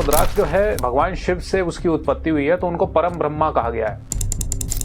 रुद्राक्ष जो है भगवान शिव से उसकी उत्पत्ति हुई है, तो उनको परम ब्रह्मा कहा गया है।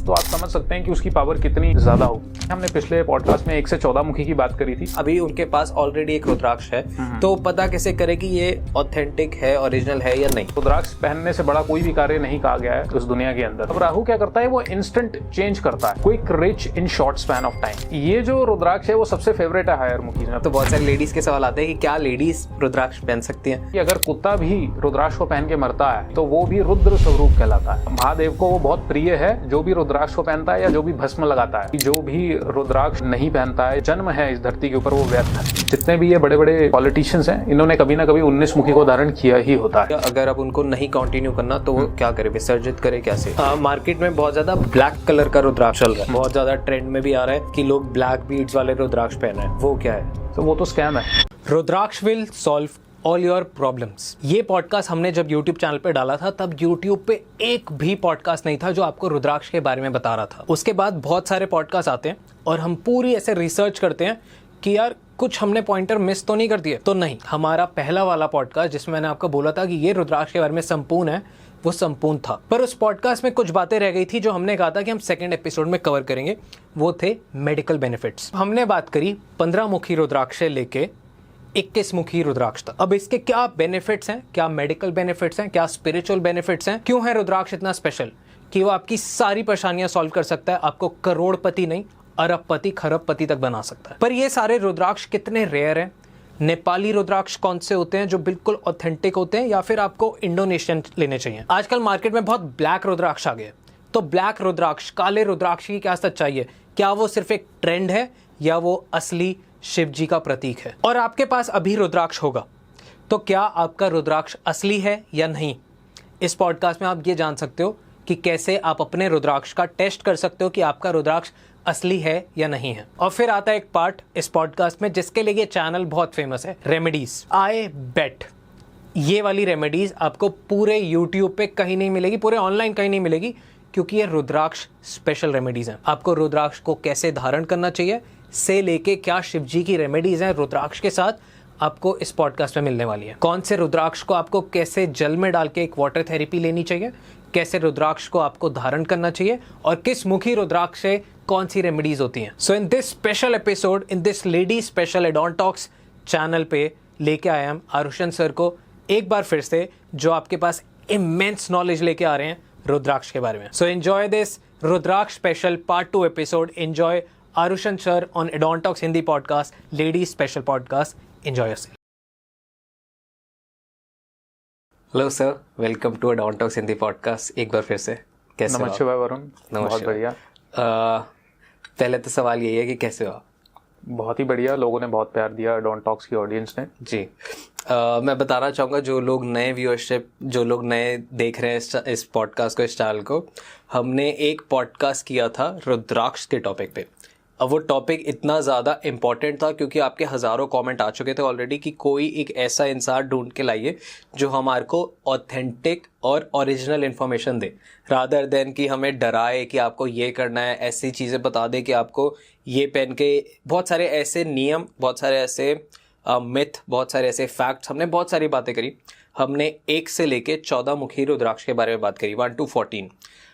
तो आप समझ सकते हैं कि उसकी पावर कितनी ज्यादा होगी। हमने पिछले पॉडकास्ट में 1 से 14 मुखी की बात करी थी। अभी उनके पास ऑलरेडी एक रुद्राक्ष है, तो पता कैसे करे कि ये ऑथेंटिक है, ओरिजिनल है या नहीं। रुद्राक्ष पहनने से बड़ा कोई भी कार्य नहीं कहा गया है उस दुनिया के अंदर। अब राहु क्या करता है, वो इंस्टेंट चेंज करता है, quick rich in short span of time. ये जो रुद्राक्ष है वो सबसे फेवरेट है हायर मुखी में। तो बहुत सारी लेडीज के सवाल आते हैं कि क्या लेडीज रुद्राक्ष पहन सकती हैं? कि अगर कुत्ता भी रुद्राक्ष को पहन के मरता है तो वो भी रुद्र स्वरूप कहलाता है। महादेव को वो बहुत प्रिय है जो भी रुद्राक्ष को पहनता है या जो भी भस्म लगाता है। जो भी रुद्राक्ष नहीं पहनता है, जन्म है इस धरती के ऊपर वो व्यर्थ है। जितने भी ये बड़े बड़े पॉलिटिशियंस हैं, इन्होंने कभी ना कभी 19 मुखी को धारण किया ही होता है। अगर अब उनको नहीं कंटिन्यू करना तो वो क्या करे, विसर्जित करे कैसे? मार्केट में बहुत ज्यादा ब्लैक कलर का रुद्राक्ष चल रहा है, बहुत ज्यादा ट्रेंड में भी आ रहा है कि लोग ब्लैक बीड्स वाले रुद्राक्ष पहन रहे हैं। वो क्या है? तो वो तो स्कैम है। Rudraksha will solve all your problems. ये पॉडकास्ट हमने जब YouTube चैनल पे डाला था तब YouTube पे एक भी पॉडकास्ट नहीं था जो आपको रुद्राक्ष के बारे में बता रहा था। उसके बाद बहुत सारे पॉडकास्ट आते हैं और हम पूरी ऐसे रिसर्च करते हैं कि यार कुछ हमने पॉइंटर मिस तो नहीं कर दिए। तो नहीं, हमारा पहला वाला पॉडकास्ट जिसमें मैंने आपको बोला था कि ये रुद्राक्ष के बारे में संपूर्ण है, वो संपूर्ण था। पर उस पॉडकास्ट में कुछ बातें रह गई थी जो हमने कहा था कि हम सेकंड एपिसोड में कवर करेंगे। वो थे मेडिकल बेनिफिट्स। हमने बात करी 15 मुखी रुद्राक्ष से लेके 21 मुखी रुद्राक्ष तक। अब इसके क्या बेनिफिट्स हैं, क्या मेडिकल बेनिफिट्स हैं, क्या स्पिरिचुअल बेनिफिट्स हैं, क्यों है रुद्राक्ष इतना स्पेशल कि वो आपकी सारी परेशानियां सॉल्व कर सकता है, आपको करोड़पति नहीं अरबपति खरबपति तक बना सकता है। पर ये सारे रुद्राक्ष कितने रेयर हैं? नेपाली रुद्राक्ष कौन से होते हैं जो बिल्कुल ऑथेंटिक होते हैं, या फिर आपको इंडोनेशियन लेने चाहिए? आजकल मार्केट में बहुत ब्लैक रुद्राक्ष आ गए, तो ब्लैक रुद्राक्ष, काले रुद्राक्ष की क्या सच्चाई है? क्या वो सिर्फ एक ट्रेंड है या वो असली शिव जी का प्रतीक है? और आपके पास अभी रुद्राक्ष होगा तो क्या आपका रुद्राक्ष असली है या नहीं? इस पॉडकास्ट में आप ये जान सकते हो कि कैसे आप अपने रुद्राक्ष का टेस्ट कर सकते हो कि आपका रुद्राक्ष असली है या नहीं है। और फिर आता है एक पार्ट इस पॉडकास्ट में जिसके लिए ये चैनल बहुत फेमस है, रेमेडीज। आई बेट ये वाली रेमेडीज आपको पूरे यूट्यूब पे कहीं नहीं मिलेगी, पूरे ऑनलाइन कहीं नहीं मिलेगी, क्योंकि ये रुद्राक्ष स्पेशल रेमेडीज हैं। आपको रुद्राक्ष को कैसे धारण करना चाहिए से लेके क्या शिवजी की रेमेडीज हैं रुद्राक्ष के साथ, आपको इस पॉडकास्ट में मिलने वाली है। कौन से रुद्राक्ष को आपको कैसे जल में डाल के एक वाटर थेरेपी लेनी चाहिए, कैसे रुद्राक्ष को आपको धारण करना चाहिए, और किस मुखी रुद्राक्ष से कौन सी रेमेडीज होती हैं। So in this special episode, in this lady special addon talks channel पे लेके आया हम आरुषन सर को एक बार फिर से, जो आपके पास इमेंस नॉलेज लेके आ रहे हैं रुद्राक्ष के बारे में। So enjoy this rudraksha special part 2 episode. Enjoy Arushan sir on Adon Talks Hindi podcast, ladies special podcast. Enjoy yourself. Hello sir, welcome to Adon Talks Hindi podcast. एक बार फिर से कैसे हो? नमस्ते भाई वरुण, बहुत बढ़िया। पहले तो सवाल यही है कि कैसे हो आप? बहुत ही बढ़िया, लोगों ने बहुत प्यार दिया डॉन टॉक्स की ऑडियंस ने जी। मैं बताना चाहूँगा जो लोग नए व्यूअरशिप, जो लोग नए देख रहे हैं इस पॉडकास्ट को, इस चैनल को, हमने एक पॉडकास्ट किया था रुद्राक्ष के टॉपिक पे। अब वो टॉपिक इतना ज़्यादा इम्पॉर्टेंट था क्योंकि आपके हज़ारों कमेंट आ चुके थे ऑलरेडी कि कोई एक ऐसा इंसान ढूंढ के लाइए जो हमारे को ऑथेंटिक और ओरिजिनल इन्फॉर्मेशन दे, रादर देन कि हमें डराए कि आपको ये करना है, ऐसी चीज़ें बता दे कि आपको ये पहन के। बहुत सारे ऐसे नियम, बहुत सारे ऐसे मिथ, बहुत सारे ऐसे फैक्ट्स, हमने बहुत सारी बातें करी। हमने 1 से लेके 14 मुखी रुद्राक्ष के बारे में बात करी, 1 to 14।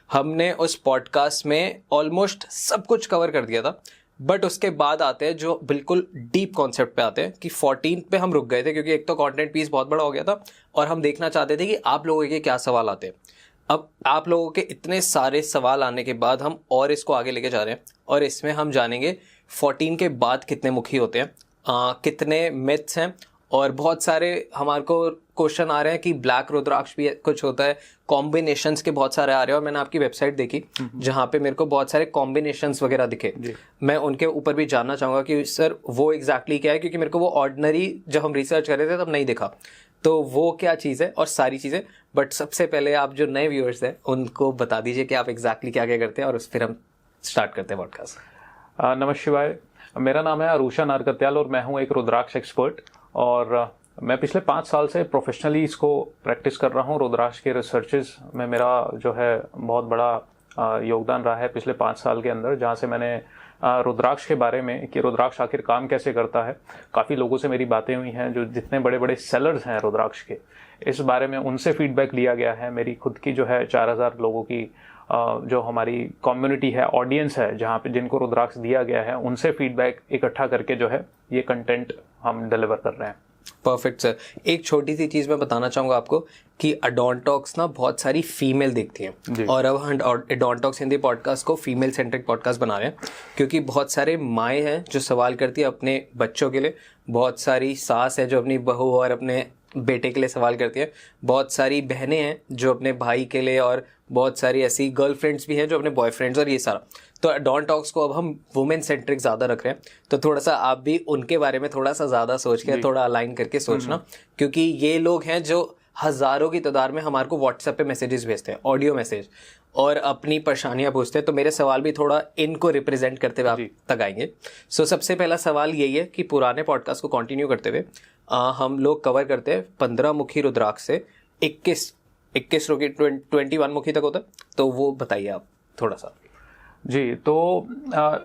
हमने उस पॉडकास्ट में ऑलमोस्ट सब कुछ कवर कर दिया था। बट उसके बाद आते हैं जो बिल्कुल डीप कॉन्सेप्ट पे आते हैं कि 14 पे हम रुक गए थे क्योंकि एक तो कंटेंट पीस बहुत बड़ा हो गया था और हम देखना चाहते थे कि आप लोगों के क्या सवाल आते हैं। अब आप लोगों के इतने सारे सवाल आने के बाद हम और इसको आगे लेके जा रहे हैं और इसमें हम जानेंगे 14 के बाद कितने मुखी होते हैं, कितने मिथ्स हैं, और बहुत सारे हमारे को क्वेश्चन आ रहे हैं कि ब्लैक रुद्राक्ष भी कुछ होता है, कॉम्बिनेशंस के बहुत सारे आ रहे हैं। और मैंने आपकी वेबसाइट देखी जहाँ पे मेरे को बहुत सारे कॉम्बिनेशंस वगैरह दिखे। मैं उनके ऊपर भी जानना चाहूँगा कि सर वो एग्जैक्टली क्या है, क्योंकि मेरे को वो ऑर्डिनरी जब हम रिसर्च कर रहे थे तब नहीं दिखा, तो वो क्या चीज़ है और सारी चीज़ें। बट सबसे पहले आप जो नए व्यूअर्स हैं उनको बता दीजिए कि आप एग्जैक्टली क्या क्या करते हैं और फिर हम स्टार्ट करते हैं पॉडकास्ट। नमस्ते शिवाय, मेरा नाम है आरुषन नारकत्याल और मैं हूँ एक रुद्राक्ष एक्सपर्ट। और मैं पिछले 5 साल से प्रोफेशनली इसको प्रैक्टिस कर रहा हूँ। रुद्राक्ष के रिसर्चेस में मेरा जो है बहुत बड़ा योगदान रहा है पिछले 5 साल के अंदर, जहाँ से मैंने रुद्राक्ष के बारे में कि रुद्राक्ष आखिर काम कैसे करता है, काफ़ी लोगों से मेरी बातें हुई हैं। जो जितने बड़े बड़े सेलर्स हैं रुद्राक्ष के, इस बारे में उनसे फीडबैक लिया गया है। मेरी खुद की जो है 4000 लोगों की जो हमारी कम्युनिटी है, ऑडियंस है, जहाँ पे जिनको रुद्राक्ष दिया गया है, उनसे फीडबैक इकट्ठा करके जो है ये कंटेंट हम डिलीवर कर रहे हैं। Perfect sir. एक छोटी सी चीज़ मैं बताना चाहूँगा आपको कि अडोंटॉक्स ना बहुत सारी फीमेल देखती हैं, और अब हम अडोंटॉक्स हिंदी पॉडकास्ट को फीमेल सेंट्रिक पॉडकास्ट बना रहे हैं, क्योंकि बहुत सारे माएँ हैं जो सवाल करती है अपने बच्चों के लिए, बहुत सारी सास है जो अपनी बहू और अपने बेटे के लिए सवाल करती है, बहुत सारी बहनें हैं जो अपने भाई के लिए, और बहुत सारी ऐसी गर्लफ्रेंड्स भी हैं जो अपने बॉयफ्रेंड्स, और ये सारा। तो डॉन टॉक्स को अब हम वुमेन सेंट्रिक ज़्यादा रख रहे हैं, तो थोड़ा सा आप भी उनके बारे में थोड़ा सा ज़्यादा सोच के, थोड़ा अलाइन करके सोचना, क्योंकि ये लोग हैं जो हज़ारों की तादाद में हमारे को व्हाट्सएप पे मैसेजेस भेजते हैं, ऑडियो मैसेज, और अपनी परेशानियां पूछते हैं। तो मेरे सवाल भी थोड़ा इनको रिप्रेजेंट करते हुए आप तक आएंगे। सो सबसे पहला सवाल यही है कि पुराने पॉडकास्ट को कंटिन्यू करते हुए हम लोग कवर करते हैं 15 मुखी रुद्राक्ष से 21 रोगी 21 मुखी तक होता है, तो वो बताइए आप थोड़ा सा। जी, तो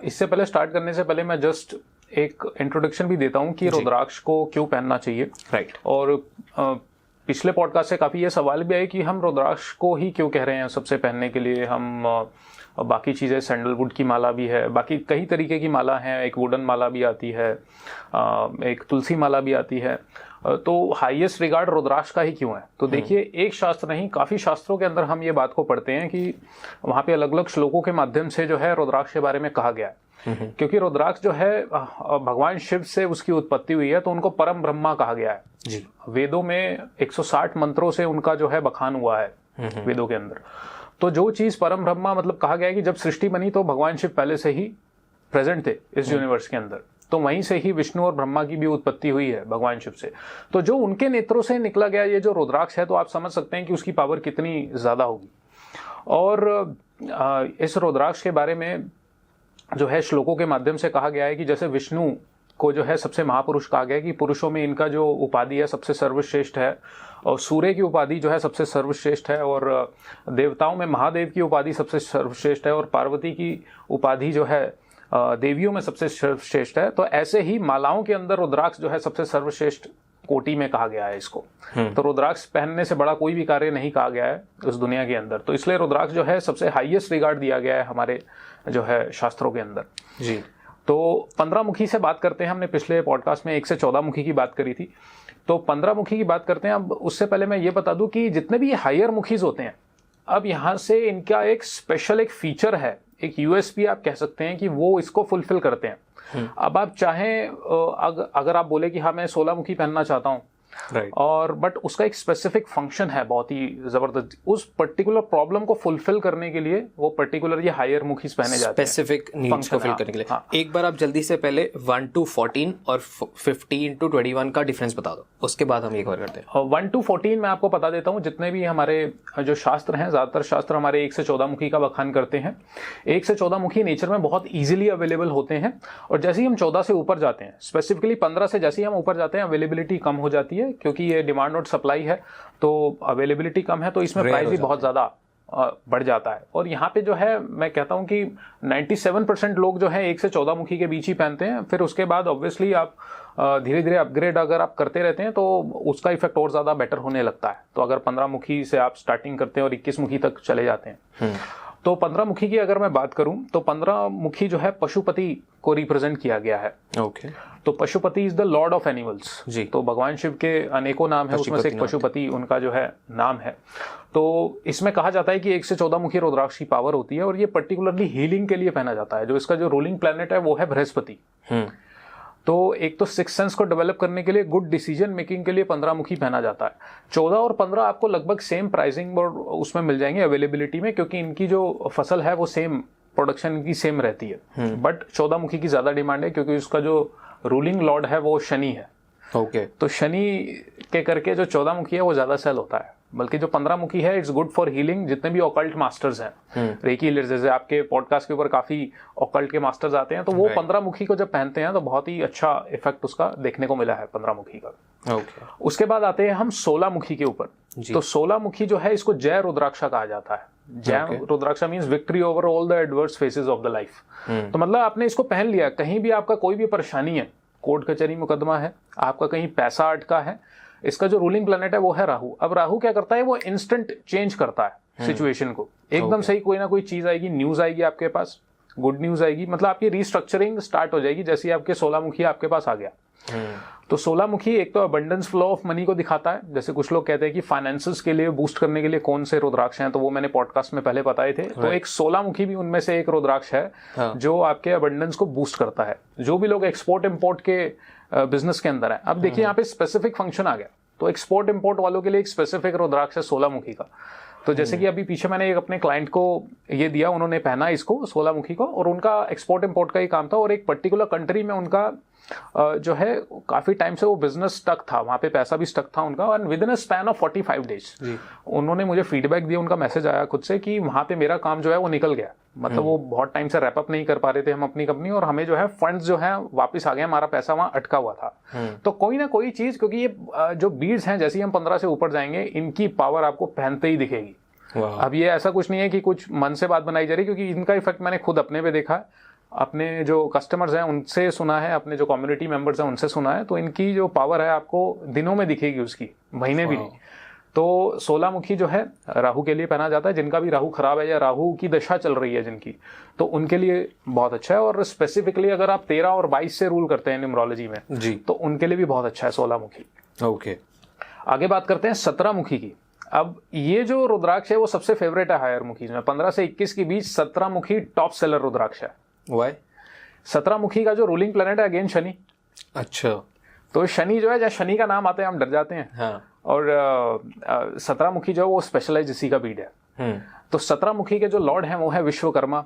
इससे पहले स्टार्ट करने से पहले मैं जस्ट एक इंट्रोडक्शन भी देता हूँ कि रुद्राक्ष को क्यों पहनना चाहिए। राइट। और पिछले पॉडकास्ट से काफ़ी ये सवाल भी आए कि हम रुद्राक्ष को ही क्यों कह रहे हैं सबसे पहनने के लिए। हम बाकी चीज़ें, सैंडलवुड की माला भी है, बाकी कई तरीके की माला हैं, एक वुडन माला भी आती है, एक तुलसी माला भी आती है, तो हाईएस्ट रिगार्ड रुद्राक्ष का ही क्यों है। तो देखिए, एक शास्त्र नहीं, काफ़ी शास्त्रों के अंदर हम ये बात को पढ़ते हैं कि वहाँ पे अलग अलग श्लोकों के माध्यम से जो है रुद्राक्ष के बारे में कहा गया है। क्योंकि रुद्राक्ष जो है भगवान शिव से उसकी उत्पत्ति हुई है, तो उनको परम ब्रह्मा कहा गया है जी। वेदों में 160 मंत्रों से उनका जो है बखान हुआ है वेदों के अंदर। तो जो चीज परम ब्रह्मा मतलब कहा गया है कि जब सृष्टि बनी तो भगवान शिव पहले से ही प्रेजेंट थे इस यूनिवर्स के अंदर, तो वहीं से ही विष्णु और ब्रह्मा की भी उत्पत्ति हुई है भगवान शिव से। तो जो उनके नेत्रों से निकला गया ये जो रुद्राक्ष है, तो आप समझ सकते हैं कि उसकी पावर कितनी ज्यादा होगी। और इस रुद्राक्ष के बारे में जो है श्लोकों के माध्यम से कहा गया है कि जैसे विष्णु को जो है सबसे महापुरुष कहा गया है कि पुरुषों में इनका जो उपाधि है सबसे सर्वश्रेष्ठ है, और सूर्य की उपाधि जो है सबसे सर्वश्रेष्ठ है, और देवताओं में महादेव की उपाधि सबसे सर्वश्रेष्ठ है, और पार्वती की उपाधि जो है देवियों में सबसे सर्वश्रेष्ठ है। तो ऐसे ही मालाओं के अंदर रुद्राक्ष जो है सबसे सर्वश्रेष्ठ कोटि में कहा गया है इसको। तो रुद्राक्ष पहनने से बड़ा कोई भी कार्य नहीं कहा गया है उस दुनिया के अंदर, तो इसलिए रुद्राक्ष जो है सबसे हाईएस्ट रिगार्ड दिया गया है हमारे जो है शास्त्रों के अंदर जी। तो 15 मुखी से बात करते हैं। हमने पिछले पॉडकास्ट में 1 से 14 मुखी की बात करी थी, तो 15 मुखी की बात करते हैं। अब उससे पहले मैं ये बता दूं कि जितने भी हायर मुखीज होते हैं, अब यहाँ से इनका एक स्पेशल एक फीचर है, एक यूएसपी आप कह सकते हैं कि वो इसको फुलफिल करते हैं। अब आप चाहें अगर आप बोले कि हाँ मैं 16 मुखी पहनना चाहता हूँ, राइट, और बट उसका एक स्पेसिफिक फंक्शन है बहुत ही जबरदस्त, उस पर्टिकुलर प्रॉब्लम को फुलफिल करने के लिए वो पर्टिकुलर ये हायर मुखीज पहने जाते हैं, स्पेसिफिक नीड्स को फिल करने के लिए। हाँ। एक बार आप जल्दी से पहले 1 to 14 और 15 to 21 का डिफरेंस बता दो, उसके बाद हम ये कवर करते हैं। 1 to 14 मैं आपको बता देता हूँ। जितने भी हमारे जो शास्त्र हैं, ज्यादातर शास्त्र हमारे 1 से 14 मुखी का बखान करते हैं। 1 से 14 मुखी नेचर में बहुत इजीली अवेलेबल होते हैं, और जैसे ही हम 14 से ऊपर जाते हैं, स्पेसिफिकली 15 से जैसे ही हम ऊपर जाते हैं, अवेलेबिलिटी कम हो जाती है, क्योंकि ये डिमांड और सप्लाई है, तो अवेलेबिलिटी कम है, तो इसमें प्राइस भी बहुत ज्यादा बढ़ जाता है। और यहाँ पे जो है मैं कहता हूँ कि 97% लोग जो है 1 से 14 मुखी के बीच ही पहनते हैं। फिर उसके बाद ऑब्वियसली आप धीरे धीरे अपग्रेड अगर आप करते रहते हैं तो उसका इफेक्ट और ज्यादा बेटर होने लगता है। तो अगर 15 मुखी से आप स्टार्टिंग करते हैं और 21 मुखी तक चले जाते हैं, तो 15 मुखी की अगर मैं बात करूं तो 15 मुखी जो है पशुपति को रिप्रेजेंट किया गया है। ओके। तो Pashupati is the lord of animals ji. तो भगवान शिव के अनेकों नाम है, उसमें से एक पशुपति उनका जो है नाम है। तो इसमें कहा जाता है कि 1 से 14 मुखी रुद्राक्ष की पावर होती है, और ये पर्टिकुलरली हीलिंग के लिए पहना जाता है। जो इसका जो रूलिंग प्लैनेट है वो है बृहस्पति। तो एक तो सिक्स सेंस को डेवलप करने के लिए, गुड डिसीजन मेकिंग के लिए 15 मुखी पहना जाता है। 14 और 15 आपको लगभग सेम प्राइसिंग और उसमें मिल जाएंगे अवेलेबिलिटी में, क्योंकि इनकी जो फसल है वो सेम, प्रोडक्शन की सेम रहती है। बट 14 मुखी की ज्यादा डिमांड है, क्योंकि उसका जो रूलिंग लॉर्ड है वो शनि है। ओके। तो शनि के करके जो 14 मुखी है वो ज्यादा सेल होता है। बल्कि जो 15 मुखी है इट्स गुड फॉर हीलिंग। जितने भी ऑकल्ट मास्टर्स हैं, रेकी हीलर्स, जैसे आपके पॉडकास्ट के ऊपर काफी ऑकल्ट के मास्टर्स आते हैं, तो वो 15 मुखी को जब पहनते हैं तो बहुत ही अच्छा इफेक्ट उसका देखने को मिला है 15 मुखी का। ओके। उसके बाद आते हैं हम 16 मुखी के ऊपर। तो 16 मुखी जो है इसको जय रुद्राक्षा कहा जाता है। Jai rudraksha means victory over all the adverse phases of the life. तो मतलब आपने इसको पहन लिया, कहीं भी आपका कोई भी परेशानी है, कोर्ट कचहरी मुकदमा है, आपका कहीं पैसा अटका है, इसका जो रूलिंग प्लैनेट है वो है राहु। अब राहु क्या करता है, वो इंस्टेंट चेंज करता है सिचुएशन को, एकदम सही कोई ना कोई चीज आएगी, न्यूज आएगी आपके पास, गुड न्यूज आएगी, मतलब आपकी रीस्ट्रक्चरिंग स्टार्ट हो जाएगी। जैसे आपके 16 मुखी आपके पास आ गया, तो 16 मुखी एक तो अबंडेंस फ्लो ऑफ मनी को दिखाता है। जैसे कुछ लोग कहते हैं कि फाइनेंसेस के लिए बूस्ट करने के लिए कौन से रुद्राक्ष हैं, तो वो मैंने पॉडकास्ट में पहले बताए थे। तो एक 16 मुखी भी उनमें से एक रुद्राक्ष है जो आपके अबंडेंस को बूस्ट करता है। जो भी लोग एक्सपोर्ट इम्पोर्ट के बिजनेस के अंदर है, अब देखिए यहाँ पे स्पेसिफिक फंक्शन आ गया, तो एक्सपोर्ट इम्पोर्ट वालों के लिए एक स्पेसिफिक रुद्राक्ष है 16 मुखी का। तो जैसे कि अभी पीछे मैंने एक अपने क्लाइंट को ये दिया, उन्होंने पहना इसको 16 मुखी को, और उनका एक्सपोर्ट इम्पोर्ट का ही काम था, और एक पर्टिकुलर कंट्री में उनका जो है काफी टाइम से वो बिजनेस स्टक था, वहां पे पैसा भी स्टक था उनका, और with in a span of 45 days उन्होंने मुझे फीडबैक दिया, उनका मैसेज आया खुद से कि वहां पे मेरा काम जो है वो निकल गया। मतलब वो बहुत टाइम से रैप अप नहीं कर पा रहे थे हम अपनी कंपनी, और हमें जो है फंड्स जो है वापस आ गए, हमारा पैसा वहां अटका हुआ था। तो कोई ना कोई चीज, क्योंकि ये जो बीड्स हैं, जैसे ही हम 15 से ऊपर जाएंगे, इनकी पावर आपको पहनते ही दिखेगी। अब ये ऐसा कुछ नहीं है कि कुछ मन से बात बनाई जा रही, क्योंकि इनका इफेक्ट मैंने खुद अपने पे देखा है, अपने जो कस्टमर्स हैं उनसे सुना है, अपने जो कम्युनिटी मेंबर्स हैं उनसे सुना है। तो इनकी जो पावर है आपको दिनों में दिखेगी, उसकी महीने भी नहीं। तो 16 मुखी जो है राहु के लिए पहना जाता है, जिनका भी राहु खराब है या राहु की दशा चल रही है जिनकी, तो उनके लिए बहुत अच्छा है। और स्पेसिफिकली अगर आप 13 और 22 से रूल करते हैं न्यूमरोलॉजी में जी, तो उनके लिए भी बहुत अच्छा है 16 मुखी। ओके, आगे बात करते हैं 17 मुखी की। अब ये जो रुद्राक्ष है वो सबसे फेवरेट है हायर मुखी में। 15 से 21 के बीच 17 मुखी टॉप सेलर रुद्राक्ष है। वाई? 17 मुखी का जो रूलिंग प्लेनेट है अगेन शनि। अच्छा, तो शनि जो है, जहाँ शनि का नाम आता है हम डर जाते हैं। हाँ। और 17 मुखी जो है वो स्पेशलाइज इसी का बीड है। तो 17 मुखी के जो लॉर्ड हैं वो है विश्वकर्मा,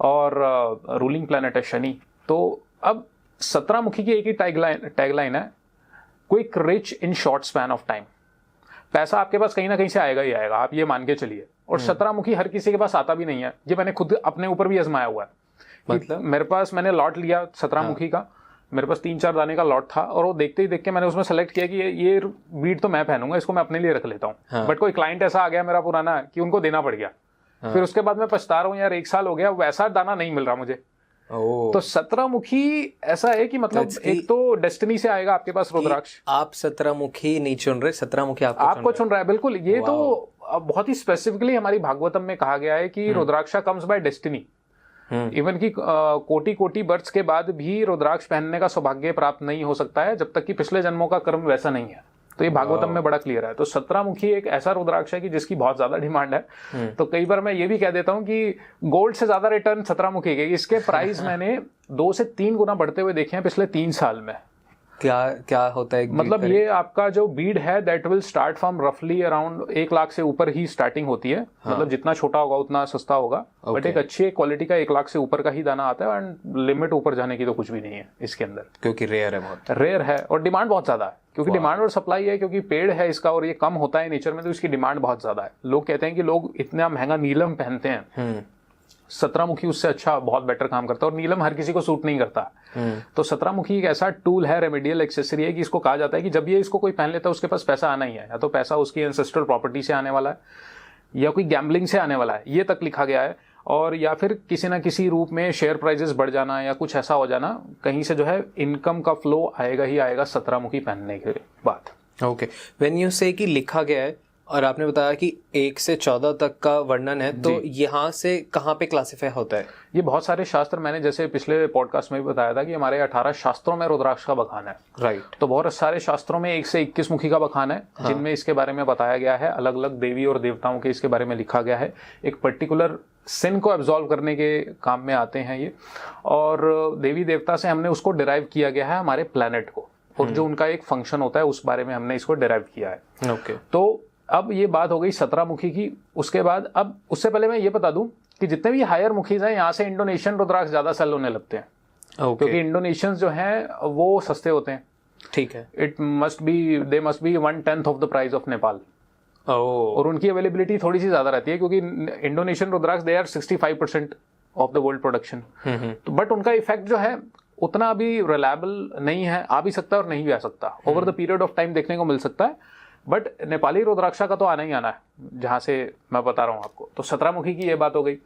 और रूलिंग प्लेनेट है शनि। तो अब 17 मुखी की एक ही टैगलाइन है, quick rich in short span of time. पैसा आपके पास कहीं ना कहीं से आएगा ही आएगा, आप ये मान के चलिए। और 17 मुखी हर किसी के पास आता भी नहीं है, ये मैंने खुद अपने ऊपर भी आजमाया हुआ है। मतलब मैंने लॉट लिया 17 मुखी का, मेरे पास 3-4 दाने का लॉट था, और वो देखते ही देख के मैंने उसमें सेलेक्ट किया कि ये बीट तो मैं पहनूंगा, इसको मैं अपने लिए रख लेता हूँ। बट कोई क्लाइंट ऐसा आ गया मेरा पुराना कि उनको देना पड़ गया। फिर उसके बाद मैं पछता रहा हूँ, यार 1 साल हो गया, वैसा दाना नहीं मिल रहा मुझे। तो 17 मुखी ऐसा है कि मतलब एक तो डेस्टिनी से आएगा आपके पास रुद्राक्ष। आप 17 मुखी नहीं चुन रहे, 17 मुखी आपको चुन रहा है। बिल्कुल, ये तो बहुत ही स्पेसिफिकली हमारी भागवतम में कहा गया है कि Rudraksha comes by destiny. Even की कोटि कोटि बर्थ के बाद भी रुद्राक्ष पहनने का सौभाग्य प्राप्त नहीं हो सकता है जब तक कि पिछले जन्मों का कर्म वैसा नहीं है। तो ये भागवतम में बड़ा क्लियर है। तो 17 मुखी एक ऐसा रुद्राक्ष है कि जिसकी बहुत ज्यादा डिमांड है। तो कई बार मैं ये भी कह देता हूँ कि गोल्ड से ज्यादा रिटर्न 17 मुखी के। इसके प्राइस मैंने 2 से 3 गुना बढ़ते हुए देखे हैं पिछले 3 साल में। क्या होता है? मतलब ये आपका जो बीड है दैट विल स्टार्ट फ्रॉम रफली अराउंड 1 लाख से ऊपर ही स्टार्टिंग होती है। मतलब जितना छोटा होगा उतना सस्ता होगा। बट एक अच्छी क्वालिटी का 1 लाख से ऊपर का ही दाना आता है, एंड लिमिट ऊपर जाने की तो कुछ भी नहीं है इसके अंदर, क्योंकि रेयर है, बहुत रेयर है और डिमांड बहुत ज्यादा है। क्योंकि डिमांड और सप्लाई है, क्योंकि पेड़ है इसका और ये कम होता है नेचर में, तो इसकी डिमांड बहुत ज्यादा है। लोग कहते हैं कि लोग इतना महंगा नीलम पहनते हैं, 17 मुखी उससे अच्छा बहुत बेटर काम करता है। और नीलम हर किसी को सूट नहीं करता। तो 17 मुखी एक ऐसा टूल है, रेमेडियल एक्सेसरी है कि इसको कहा जाता है कि जब ये इसको कोई पहन लेता है उसके पास पैसा आना ही है। या तो पैसा उसकी एंसेस्ट्रल प्रॉपर्टी से आने वाला है, या कोई गैम्बलिंग से आने वाला है, ये तक लिखा गया है। और या फिर किसी ना किसी रूप में शेयर प्राइजेस बढ़ जाना या कुछ ऐसा हो जाना, कहीं से जो है इनकम का फ्लो आएगा ही आएगा 17 मुखी पहनने के बाद। ओके, व्हेन यू से कि लिखा गया है और आपने बताया कि 1 से 14 तक का वर्णन है, तो यहाँ से कहाँ पे क्लासिफाई होता है? ये बहुत सारे शास्त्र, मैंने जैसे पिछले पॉडकास्ट में भी बताया था कि हमारे 18 शास्त्रों में रुद्राक्ष का बखान है। राइट। तो बहुत सारे शास्त्रों में 1 से 21 मुखी का बखान है, जिनमें इसके बारे में बताया गया है। अलग अलग देवी और देवताओं के इसके बारे में लिखा गया है। एक पर्टिकुलर सिन को एब्जॉल्व करने के काम में आते हैं ये। और देवी देवता से हमने उसको डिराइव किया गया है हमारे प्लैनेट को, और जो उनका एक फंक्शन होता है उस बारे में हमने इसको डिराइव किया है। ओके। तो अब ये बात हो गई 17 मुखी की। उसके बाद अब उससे पहले मैं ये बता दूं कि जितने भी हायर मुखीज हैं, यहाँ से इंडोनेशियन रुद्राक्ष ज्यादा सेल होने लगते हैं। क्योंकि इंडोनेशियंस जो हैं वो सस्ते होते हैं। ठीक है। They must be 1/10 of the price of Nepal. और उनकी अवेलेबिलिटी थोड़ी सी ज्यादा रहती है, क्योंकि Indonesian rudraksha they are 65% of the world production. तो बट उनका इफेक्ट जो है उतना अभी रिलायबल नहीं है। आ भी सकता है और नहीं भी आ सकता, over the period of time देखने को मिल सकता है। बट नेपाली रुद्राक्षा का तो आना ही आना है, जहां से मैं बता रहा हूं आपको। तो 17 मुखी की ये बात हो गई।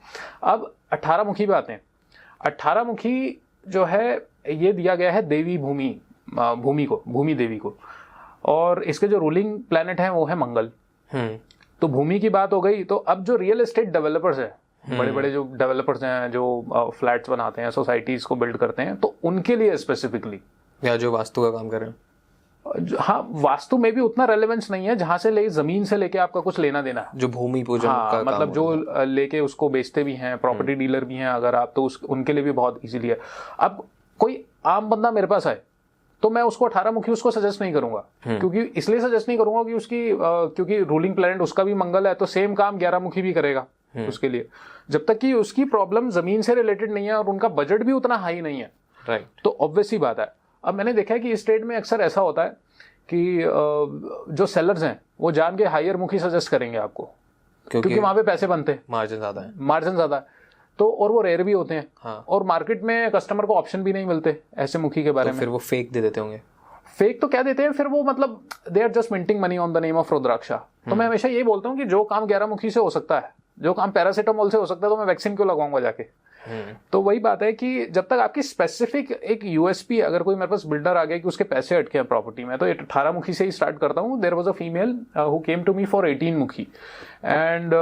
अब 18 मुखी पे आते हैं। 18 मुखी जो है ये दिया गया है देवी भूमि देवी को। और इसके जो रूलिंग प्लैनेट है वो है मंगल। तो भूमि की बात हो गई। तो अब जो रियल एस्टेट डेवलपर्स है, बड़े बड़े जो डेवलपर्स हैं जो फ्लैट्स बनाते हैं, सोसाइटीज को बिल्ड करते हैं, तो उनके लिए स्पेसिफिकली, या जो वास्तु का काम कर रहे हैं, हाँ वास्तु में भी उतना रेलेवेंस नहीं है, जहां से ले जमीन से लेके आपका कुछ लेना देना है, जो भूमि पूजन हाँ, का मतलब जो लेके उसको बेचते भी हैं, प्रॉपर्टी डीलर भी हैं अगर आप, तो उनके लिए भी बहुत इजीली है। अब कोई आम बंदा मेरे पास आए तो मैं उसको 18 मुखी उसको सजेस्ट नहीं करूंगा, क्योंकि इसलिए सजेस्ट नहीं करूंगा कि उसकी क्योंकि रूलिंग प्लैनेट उसका भी मंगल है, तो सेम काम 11 मुखी भी करेगा उसके लिए, जब तक कि उसकी प्रॉब्लम जमीन से रिलेटेड नहीं है और उनका बजट भी उतना हाई नहीं है। राइट। तो ऑब्वियस ही बात है। अब मैंने देखा है कि इस स्टेट में अक्सर ऐसा होता है कि जो सेलर्स हैं वो जान के हायर मुखी सजेस्ट करेंगे आपको, क्योंकि वहां पे पैसे बनते हैं, मार्जिन ज्यादा है, तो और वो रेयर भी होते हैं। हाँ। और मार्केट में कस्टमर को ऑप्शन भी नहीं मिलते ऐसे मुखी के बारे में। फिर वो फेक दे देते होंगे। फेक तो क्या देते हैं, फिर वो मतलब they are just minting money on the name of rudraksha. तो मैं हमेशा ये बोलता हूँ कि जो काम 11 मुखी से हो सकता है, जो काम पैरासिटामोल से हो सकता है, तो मैं वैक्सीन क्यों लगाऊंगा जाके। तो वही बात है कि जब तक आपकी स्पेसिफिक एक यूएसपी, अगर कोई मेरे पास बिल्डर आ गया कि उसके पैसे अटके हैं प्रॉपर्टी में, तो 18 मुखी से ही स्टार्ट करता हूँ। There was a female who came to me for 18 mukhi, and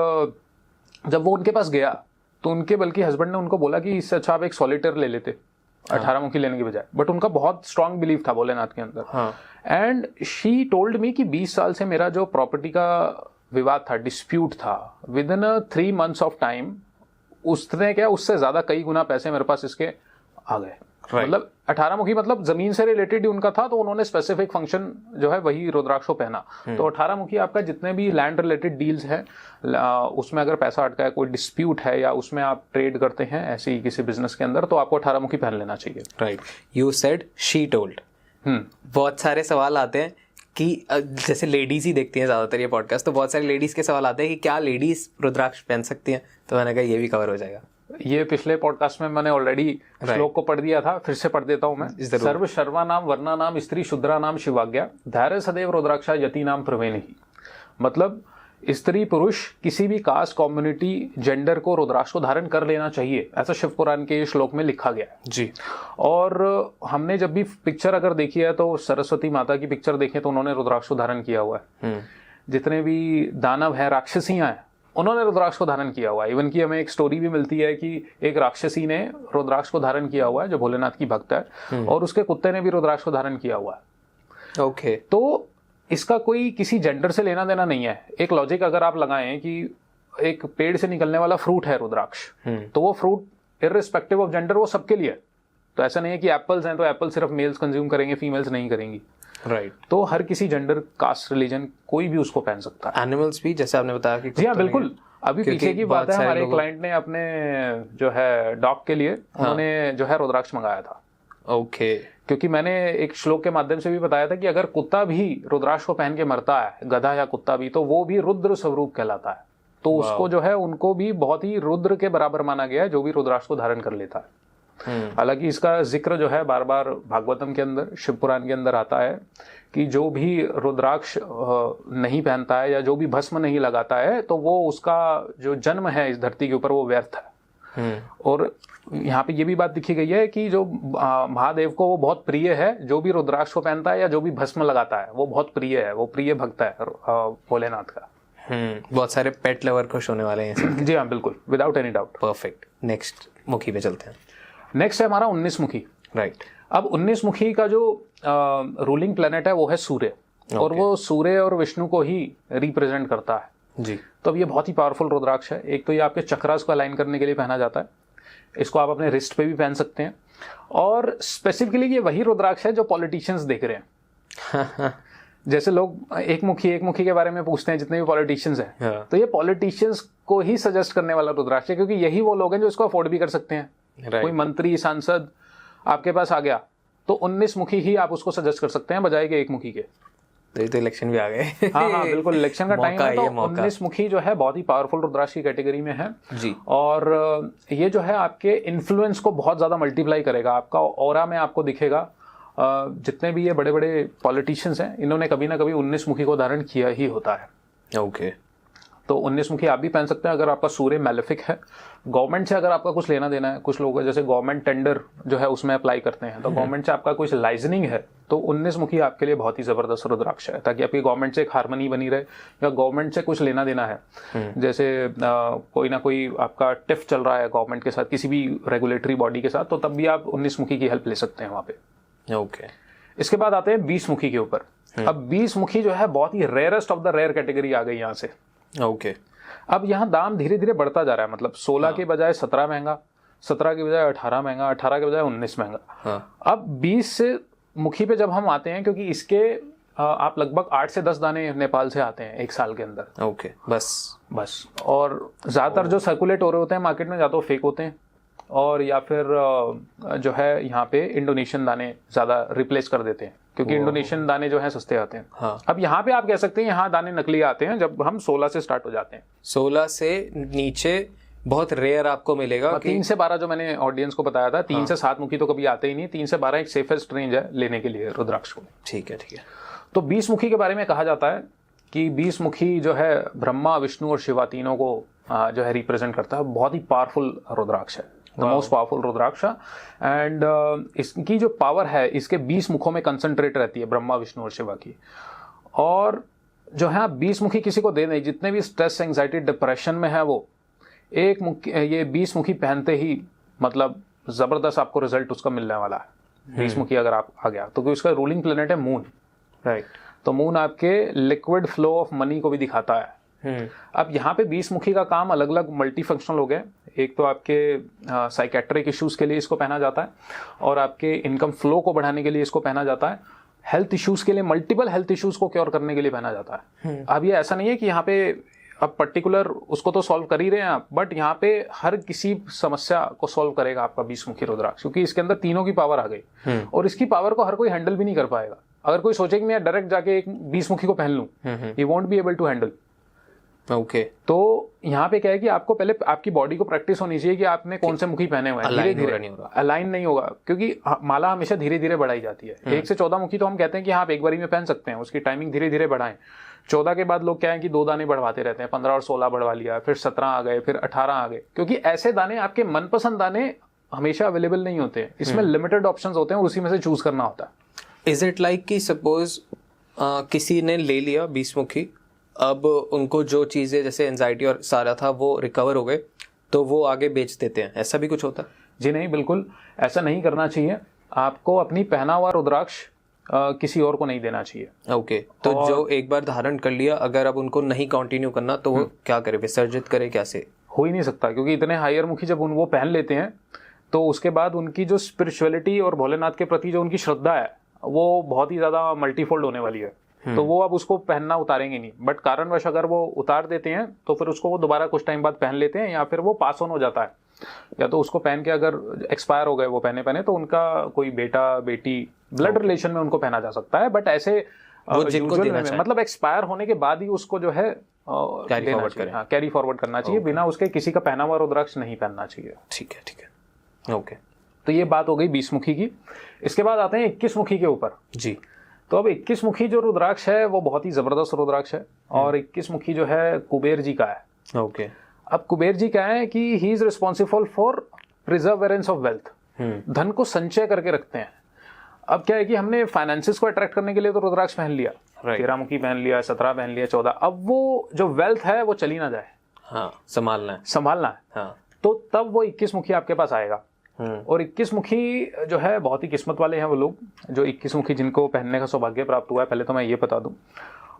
जब वो उनके पास गया तो उनके बल्कि हस्बैंड ने उनको बोला कि इससे अच्छा आप एक सॉलिटर ले लेते 18 मुखी लेने के बजाय, बट उनका बहुत स्ट्रांग बिलीफ था भोलेनाथ के अंदर। एंड शी टोल्ड मी कि 20 साल से मेरा जो प्रॉपर्टी का विवाद था, डिस्प्यूट था, with in 3 months of time उसने क्या, उससे ज्यादा कई गुना पैसे मेरे पास इसके आ गए। मतलब 18 मुखी मतलब जमीन से रिलेटेड ही उनका था, तो उन्होंने स्पेसिफिक फंक्शन जो है वही रुद्राक्ष को पहना। तो 18 मुखी आपका जितने भी लैंड रिलेटेड डील्स है, उसमें अगर पैसा अटका है, कोई डिस्प्यूट है, या उसमें आप ट्रेड करते हैं ऐसे ही किसी बिजनेस के अंदर, तो आपको 18 मुखी पहन लेना चाहिए। Right. You said she told. बहुत सारे सवाल आते हैं कि जैसे लेडीज ही देखती हैं ज्यादातर ये पॉडकास्ट, तो बहुत सारी लेडीज के सवाल आते हैं कि क्या लेडीज रुद्राक्ष पहन सकती हैं, तो मैंने कहा ये भी कवर हो जाएगा। ये पिछले पॉडकास्ट में मैंने ऑलरेडी श्लोक को पढ़ दिया था, फिर से पढ़ देता हूं मैं। सर्व शर्वा नाम वर्णा नाम स्त्री शुद्रा नाम शिवाज्ञा धैर्य सदैव रुद्राक्षा यति नाम प्रवेणी। मतलब स्त्री पुरुष किसी भी कास्ट, कम्युनिटी, जेंडर को रुद्राक्ष को धारण कर लेना चाहिए, ऐसा शिव पुराण के श्लोक में लिखा गया है जी। और हमने जब भी पिक्चर अगर देखी है, तो सरस्वती माता की पिक्चर देखें तो उन्होंने रुद्राक्ष को धारण किया हुआ है। जितने भी दानव है, राक्षसियां हैं, उन्होंने रुद्राक्ष को धारण किया हुआ है। इवन की हमें एक स्टोरी भी मिलती है कि एक राक्षसी ने रुद्राक्ष को धारण किया हुआ है, जो भोलेनाथ की भक्त है, और उसके कुत्ते ने भी रुद्राक्ष को धारण किया हुआ है। ओके। तो इसका कोई किसी जेंडर से लेना देना नहीं है। एक लॉजिक अगर आप लगाएं कि एक पेड़ से निकलने वाला फ्रूट है रुद्राक्ष, तो वो फ्रूट इररिस्पेक्टिव ऑफ जेंडर वो सबके लिए है। तो ऐसा नहीं है कि एप्पल्स हैं तो एप्पल सिर्फ मेल्स कंज्यूम करेंगे, फीमेल्स नहीं करेंगी। राइट। तो हर किसी जेंडर, कास्ट, रिलीजन कोई भी उसको पहन सकता है। एनिमल्स भी, जैसे आपने बताया कि जी हाँ बिल्कुल। अभी पीछे की बात है, हमारे क्लाइंट ने अपने जो है डॉग के लिए उन्होंने जो है रुद्राक्ष मंगाया था। ओके। क्योंकि मैंने एक श्लोक के माध्यम से भी बताया था कि अगर कुत्ता भी रुद्राक्ष को पहन के मरता है, गधा या कुत्ता भी, तो वो भी रुद्र स्वरूप कहलाता है। तो उसको जो है उनको भी बहुत ही रुद्र के बराबर माना गया है, जो भी रुद्राक्ष को धारण कर लेता है। हालांकि इसका जिक्र जो है बार बार भागवतम के अंदर, शिव पुराण के अंदर आता है कि जो भी रुद्राक्ष नहीं पहनता है या जो भी भस्म नहीं लगाता है, तो वो उसका जो जन्म है इस धरती के ऊपर वो व्यर्थ है। और यहाँ पे ये भी बात लिखी गई है कि जो महादेव को वो बहुत प्रिय है, जो भी रुद्राक्ष को पहनता है या जो भी भस्म लगाता है वो बहुत प्रिय है, वो प्रिय भक्त है भोलेनाथ का। बहुत सारे पेट लवर खुश होने वाले हैं। जी हाँ बिल्कुल, without any doubt. Perfect. Next मुखी पे चलते हैं। नेक्स्ट है हमारा 19 मुखी। राइट। अब 19 मुखी का जो रूलिंग प्लेनेट है वो है सूर्य। और वो सूर्य और विष्णु को ही रिप्रेजेंट करता है जी। तो अब ये बहुत ही पावरफुल रुद्राक्ष है। एक तो ये आपके चक्रास को अलाइन करने के लिए पहना जाता है, इसको आप अपने रिस्ट पे भी पहन सकते हैं। और स्पेसिफिकली ये वही रुद्राक्ष है जो पॉलिटिशियंस देख रहे हैं। जैसे लोग एक मुखी के बारे में पूछते हैं, जितने भी पॉलिटिशियंस हैं, तो ये पॉलिटिशियंस को ही सजेस्ट करने वाला रुद्राक्ष है, क्योंकि यही वो लोग हैं जो इसको अफोर्ड भी कर सकते हैं। कोई मंत्री, सांसद आपके पास आ गया तो 19 मुखी ही आप उसको सजेस्ट कर सकते हैं, बजाय के एक मुखी के। तो इलेक्शन भी आ गए। हाँ बिल्कुल, इलेक्शन का टाइम है, तो 19 मुखी जो है बहुत ही पावरफुल रुद्राक्ष की कैटेगरी में है जी। और ये जो है आपके इन्फ्लुएंस को बहुत ज्यादा मल्टीप्लाई करेगा, आपका ऑरा में आपको दिखेगा। जितने भी ये बड़े बड़े पॉलिटिशियंस हैं, इन्होंने कभी ना कभी 19 मुखी को धारण किया ही होता है। ओके। तो 19 मुखी आप भी पहन सकते हैं अगर आपका सूर्य मैलेफिक है। गवर्नमेंट से अगर आपका कुछ लेना देना है, कुछ लोग जैसे गवर्नमेंट टेंडर जो है उसमें अप्लाई करते हैं, तो गवर्नमेंट से आपका कुछ लाइजनिंग है तो 19 मुखी आपके लिए बहुत ही जबरदस्त रुद्राक्ष है, ताकि आपकी गवर्नमेंट से एक हार्मनी बनी रहे, या गवर्नमेंट से कुछ लेना देना है, जैसे कोई ना कोई आपका टिफ चल रहा है गवर्नमेंट के साथ, किसी भी रेगुलेटरी बॉडी के साथ, तो तब भी आप 19 मुखी की हेल्प ले सकते हैं वहां पे। ओके। इसके बाद आते हैं 20 मुखी के ऊपर। अब 20 मुखी जो है बहुत ही rarest of the rare category आ गई यहाँ से। ओके। अब यहाँ दाम धीरे धीरे बढ़ता जा रहा है, मतलब 16 के बजाय 17 महंगा, 17 के बजाय 18 महंगा, 18 के बजाय 19 महंगा। अब 20 से मुखी पे जब हम आते हैं, क्योंकि इसके आप लगभग 8 से 10 दाने नेपाल से आते हैं एक साल के अंदर। ओके, बस। और ज्यादातर जो सर्कुलेट हो रहे होते हैं मार्केट में, या तो फेक होते हैं, और या फिर जो है यहाँ पे इंडोनेशियन दाने ज्यादा रिप्लेस कर देते हैं, क्योंकि इंडोनेशियन दाने जो है सस्ते आते हैं। हाँ। अब यहाँ पे आप कह सकते हैं यहाँ दाने नकली आते हैं जब हम 16 से स्टार्ट हो जाते हैं। 16 से नीचे बहुत रेयर आपको मिलेगा। 3 से 12 जो मैंने ऑडियंस को बताया था, 3 से 7 मुखी तो कभी आते ही नहीं, 3 से 12 एक सेफेस्ट रेंज है लेने के लिए रुद्राक्ष को। ठीक है। तो 20 मुखी के बारे में कहा जाता है कि 20 मुखी जो है ब्रह्मा, विष्णु और शिवा तीनों को जो है रिप्रेजेंट करता है। बहुत ही पावरफुल रुद्राक्ष है, the most powerful rudraksha. And इसकी जो पावर है इसके 20 मुखों में कंसंट्रेट रहती है, ब्रह्मा, विष्णु और शिवा की। और जो है 20 मुखी किसी को दे नहीं, जितने भी स्ट्रेस, एंजाइटी, डिप्रेशन में है वो एक मुखी, ये 20 मुखी पहनते ही मतलब जबरदस्त आपको रिजल्ट उसका मिलने वाला है। 20 मुखी अगर आप आ गया तो, क्योंकि उसका रूलिंग प्लेनेट है मून, राइट। तो मून आपके लिक्विड फ्लो ऑफ मनी को भी दिखाता है। अब यहाँ पे 20 मुखी का काम अलग अलग मल्टी फंक्शनल हो गए। एक तो आपके साइकेट्रिक इश्यूज के लिए इसको पहना जाता है, और आपके इनकम फ्लो को बढ़ाने के लिए इसको पहना जाता है, हेल्थ इश्यूज के लिए, मल्टीपल हेल्थ इश्यूज को क्योर करने के लिए पहना जाता है। अब ये ऐसा नहीं है कि यहाँ पे अब पर्टिकुलर उसको तो सॉल्व कर ही रहे हैं आप, बट यहाँ पे हर किसी समस्या को सॉल्व करेगा आपका 20 मुखी रुद्राक्ष, क्योंकि इसके अंदर तीनों की पावर आ गई। और इसकी पावर को हर कोई हैंडल भी नहीं कर पाएगा। अगर कोई सोचे कि मैं डायरेक्ट जाके एक 20 मुखी को पहन लूं, he won't be able to handle. Okay. तो यहाँ पे क्या है कि आपको पहले आपकी बॉडी को प्रैक्टिस होनी चाहिए कि आपने कौन से मुखी पहने हुए हैं। धीरे धीरे अलाइन नहीं होगा, क्योंकि माला हमेशा धीरे धीरे बढ़ाई जाती है। 1 से 14 मुखी तो हम कहते हैं कि हाँ आप एक बारी में पहन सकते हैं, उसकी टाइमिंग धीरे धीरे बढ़ाएं। 14 के बाद लोग क्या है कि 2 दाने बढ़वाते रहते हैं, 15 और 16 बढ़वा लिया, फिर 17 आ गए, फिर 18 आ गए, क्योंकि ऐसे दाने आपके मनपसंद दाने हमेशा अवेलेबल नहीं होते हैं। इसमें लिमिटेड ऑप्शंस होते हैं और उसी में से चूज करना होता है। इज इट लाइक कि सपोज किसी ने ले लिया 20 मुखी, अब उनको जो चीजें जैसे एंजाइटी और सारा था वो रिकवर हो गए, तो वो आगे बेच देते हैं, ऐसा भी कुछ होता है? जी नहीं, बिल्कुल ऐसा नहीं करना चाहिए। आपको अपनी पहना हुआ रुद्राक्ष किसी और को नहीं देना चाहिए। ओके। तो जो एक बार धारण कर लिया, अगर अब उनको नहीं कंटिन्यू करना तो वो क्या करे, विसर्जित करे कैसे? हो ही नहीं सकता, क्योंकि इतने हायर मुखी जब वो पहन लेते हैं तो उसके बाद उनकी जो स्पिरिचुअलिटी और भोलेनाथ के प्रति जो उनकी श्रद्धा है वो बहुत ही ज्यादा मल्टीफोल्ड होने वाली है। तो वो अब उसको पहनना उतारेंगे नहीं, बट कारणवश अगर वो उतार देते हैं तो फिर उसको वो दोबारा कुछ टाइम बाद पहन लेते हैं, या फिर वो पास ऑन हो जाता है, या तो उसको पहन के अगर एक्सपायर हो गए वो पहने तो उनका कोई बेटा बेटी ब्लड रिलेशन में उनको पहना जा सकता है। बट ऐसे वो जिनको देना चाहिए, मतलब एक्सपायर होने के बाद ही उसको जो है कैरी फॉरवर्ड करना चाहिए, बिना उसके किसी का पहना हुआ रुद्राक्ष नहीं पहनना चाहिए। ठीक है। ओके। तो ये बात हो गई 20 मुखी की। इसके बाद आते हैं 21 मुखी के ऊपर। जी। तो अब 21 मुखी जो रुद्राक्ष है वो बहुत ही जबरदस्त रुद्राक्ष है, और 21 मुखी जो है कुबेर जी का है। ओके। अब कुबेर जी क्या है कि he is responsible for preservance of wealth, धन को संचय करके रखते हैं। अब क्या है कि हमने फाइनेंसिस को अट्रैक्ट करने के लिए तो रुद्राक्ष पहन लिया, 13 मुखी पहन लिया, 17 पहन लिया, 14, अब वो जो वेल्थ है वो चली ना जाए, हाँ संभालना है। हाँ। तो तब वो 21 मुखी आपके पास आएगा। और 21 मुखी जो है बहुत ही किस्मत वाले हैं वो लोग, जो 21 मुखी जिनको पहनने का सौभाग्य प्राप्त हुआ है। पहले तो मैं ये बता दूं,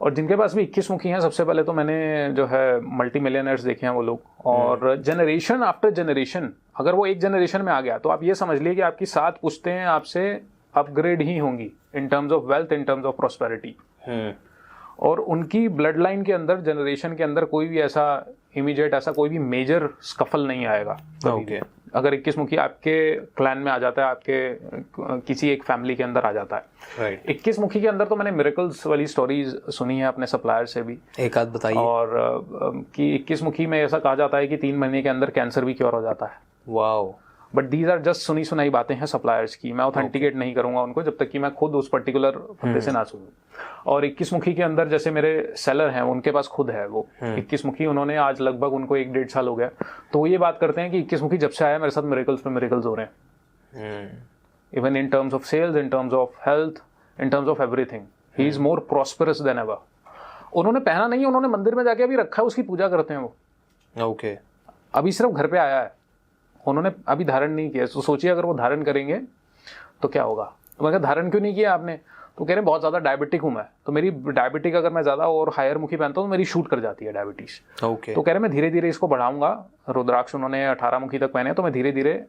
और जिनके पास भी 21 मुखी हैं, सबसे पहले तो मैंने जो है मल्टी मिलियनर्स देखे हैं वो लोग, और जनरेशन आफ्टर जनरेशन, अगर वो एक जनरेशन में आ गया तो आप ये समझ लीजिए कि आपकी 7 पुश्तें आपसे अपग्रेड ही होंगी इन terms of wealth, in terms of prosperity. और उनकी ब्लड लाइन के अंदर, जनरेशन के अंदर कोई भी ऐसा इमीडिएट ऐसा कोई भी मेजर स्कफल नहीं आएगा। ओके। अगर 21 मुखी आपके क्लैन में आ जाता है, आपके किसी एक फैमिली के अंदर आ जाता है, राइट। 21 मुखी के अंदर तो मैंने मिरेकल्स वाली स्टोरीज सुनी है अपने सप्लायर से भी, एक आध बताइए। और कि 21 मुखी में ऐसा कहा जाता है कि 3 महीने के अंदर कैंसर भी क्योर हो जाता है। Wow. But these are just सुनी सुनाई बातें हैं सप्लायर्स की। मैं ऑथेंटिकेट नहीं करूंगा उनको जब तक कि मैं खुद उस पर्टिकुलर बंदे से ना सुनूं। और 21 मुखी के अंदर जैसे मेरे सेलर हैं, उनके पास खुद है वो 21 मुखी, उन्होंने आज लगभग उनको 1-1.5 साल हो गया, तो वो ये बात करते हैं कि 21 मुखी जब से आया मेरे साथ मिरेकल्स पे मिरेकल्स हो रहे हैं, even in terms of sales, in terms of health, in terms of everything, he is more prosperous than ever. उन्होंने पहना नहीं, उन्होंने मंदिर में जाके अभी रखा है, उसकी पूजा करते हैं वो। ओके। अभी सिर्फ घर पे आया है, उन्होंने अभी धारण नहीं किया। तो सोचिए अगर वो धारण करेंगे तो क्या होगा। तो मैं कहा धारण क्यों नहीं किया आपने, तो कह रहे बहुत ज़्यादा डायबिटिक हूँ मैं, तो मेरी डायबिटिक अगर मैं ज़्यादा और हायर मुखी पहनता हूँ तो मेरी शूट कर जाती है डायबिटीज़। ओके। तो कह रहे मैं धीरे धीरे इसको बढ़ाऊंगा। रुद्राक्ष उन्होंने 18 मुखी तक पहने, तो मैं धीरे धीरे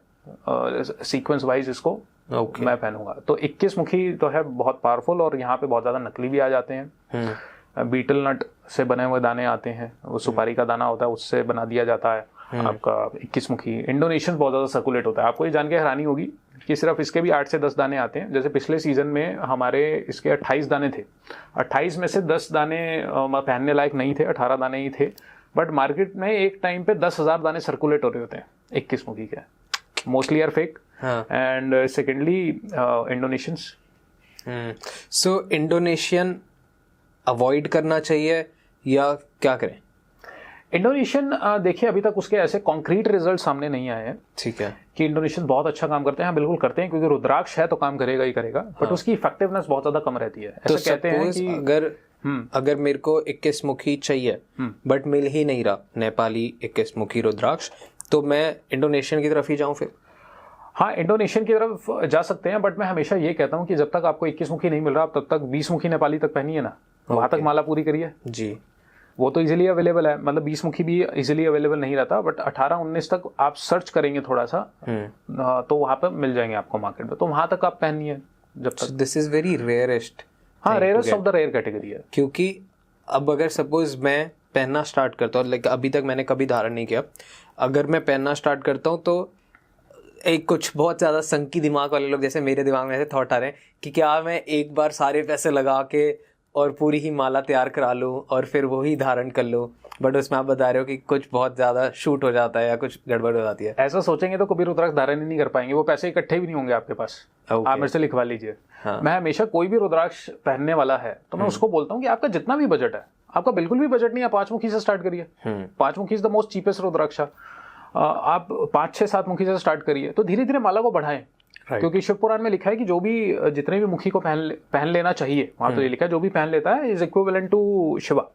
सीक्वेंस वाइज इसको मैं पहनूंगा। तो 21 मुखी तो है बहुत पावरफुल, और यहाँ पे बहुत ज़्यादा नकली भी आ जाते हैं। बीटल नट से बने हुए दाने आते हैं, वो सुपारी का दाना होता है, उससे बना दिया जाता है आपका 21 मुखी। इंडोनेशियन बहुत ज़्यादा सर्कुलेट होता है। आपको ये जान के हैरानी होगी कि सिर्फ इसके भी 8 से 10 दाने आते हैं। जैसे पिछले सीजन में हमारे इसके 28 दाने थे, 28 में से 10 दाने पहनने लायक नहीं थे, 18 दाने ही थे। बट मार्केट में एक टाइम पे 10,000 दाने सर्कुलेट हो रहे होते हैं 21 मुखी के। Mostly are fake and secondly Indonesians. So Indonesian avoid करना चाहिए या क्या करें? इंडोनेशियन देखिए अभी तक उसके ऐसे कॉन्क्रीट रिजल्ट सामने नहीं आए हैं, ठीक है, कि इंडोनेशियन बहुत अच्छा काम करते हैं। बिल्कुल करते हैं, क्योंकि रुद्राक्ष है तो काम करेगा ही करेगा, बट उसकी इफेक्टिवनेस बहुत ज्यादा कम रहती है। तो ऐसा कहते हैं कि अगर मेरे को 21 मुखी चाहिए बट मिल ही नहीं रहा नेपाली 21 मुखी रुद्राक्ष, तो मैं इंडोनेशियन की तरफ ही जाऊं फिर? हाँ, इंडोनेशियन की तरफ जा सकते हैं, बट मैं हमेशा ये कहता हूँ कि जब तक आपको 21 मुखी नहीं मिल रहा, आप तब तक 20 मुखी नेपाली तक पहनिए ना, वहां तक माला पूरी करिए जी। वो तो इजीली अवेलेबल है, मतलब 20 मुखी भी इजीली अवेलेबल नहीं रहता, बट 18-19 तक आप सर्च करेंगे थोड़ा सा तो वहां पे मिल जाएंगे आपको मार्केट में, तो वहां तक आप पहनिए जब तक। This is very rarest. हाँ, rarest of the rare category है। क्योंकि अब अगर सपोज मैं पहनना स्टार्ट करता हूँ, लाइक अभी तक मैंने कभी धारण नहीं किया, अगर मैं पहनना स्टार्ट करता हूँ तो एक कुछ बहुत ज़्यादा संकी दिमाग वाले लोग, जैसे मेरे दिमाग में ऐसे थॉट आ रहे हैं कि क्या मैं एक बार सारे पैसे लगा के और पूरी ही माला तैयार करा लूँ और फिर वही धारण कर लूँ, बट उसमें आप बता रहे हो कि कुछ बहुत ज़्यादा शूट हो जाता है या कुछ गड़बड़ हो जाती है। ऐसा सोचेंगे तो कभी रुद्राक्ष धारण ही नहीं कर पाएंगे, वो पैसे इकट्ठे भी नहीं होंगे आपके पास। आप मेरे से लिखवा लीजिए। मैं हमेशा कोई भी रुद्राक्ष पहनने वाला है तो मैं उसको बोलता हूँ कि आपका जितना भी बजट है, आपका बिल्कुल भी बजट नहीं है, 5 मुखी से स्टार्ट करिए। 5 मुखी इज द मोस्ट चीपेस्ट रुद्राक्ष। आप 5-6-7 मुखी से स्टार्ट करिए, तो धीरे धीरे माला को बढ़ाएं। क्योंकि शिव पुराण में लिखा है कि जो भी जितने भी मुखी को पहन लेना चाहिए, वहां तो ये लिखा है जो भी पहन लेता है इज इक्विवेलेंट टू शिवा,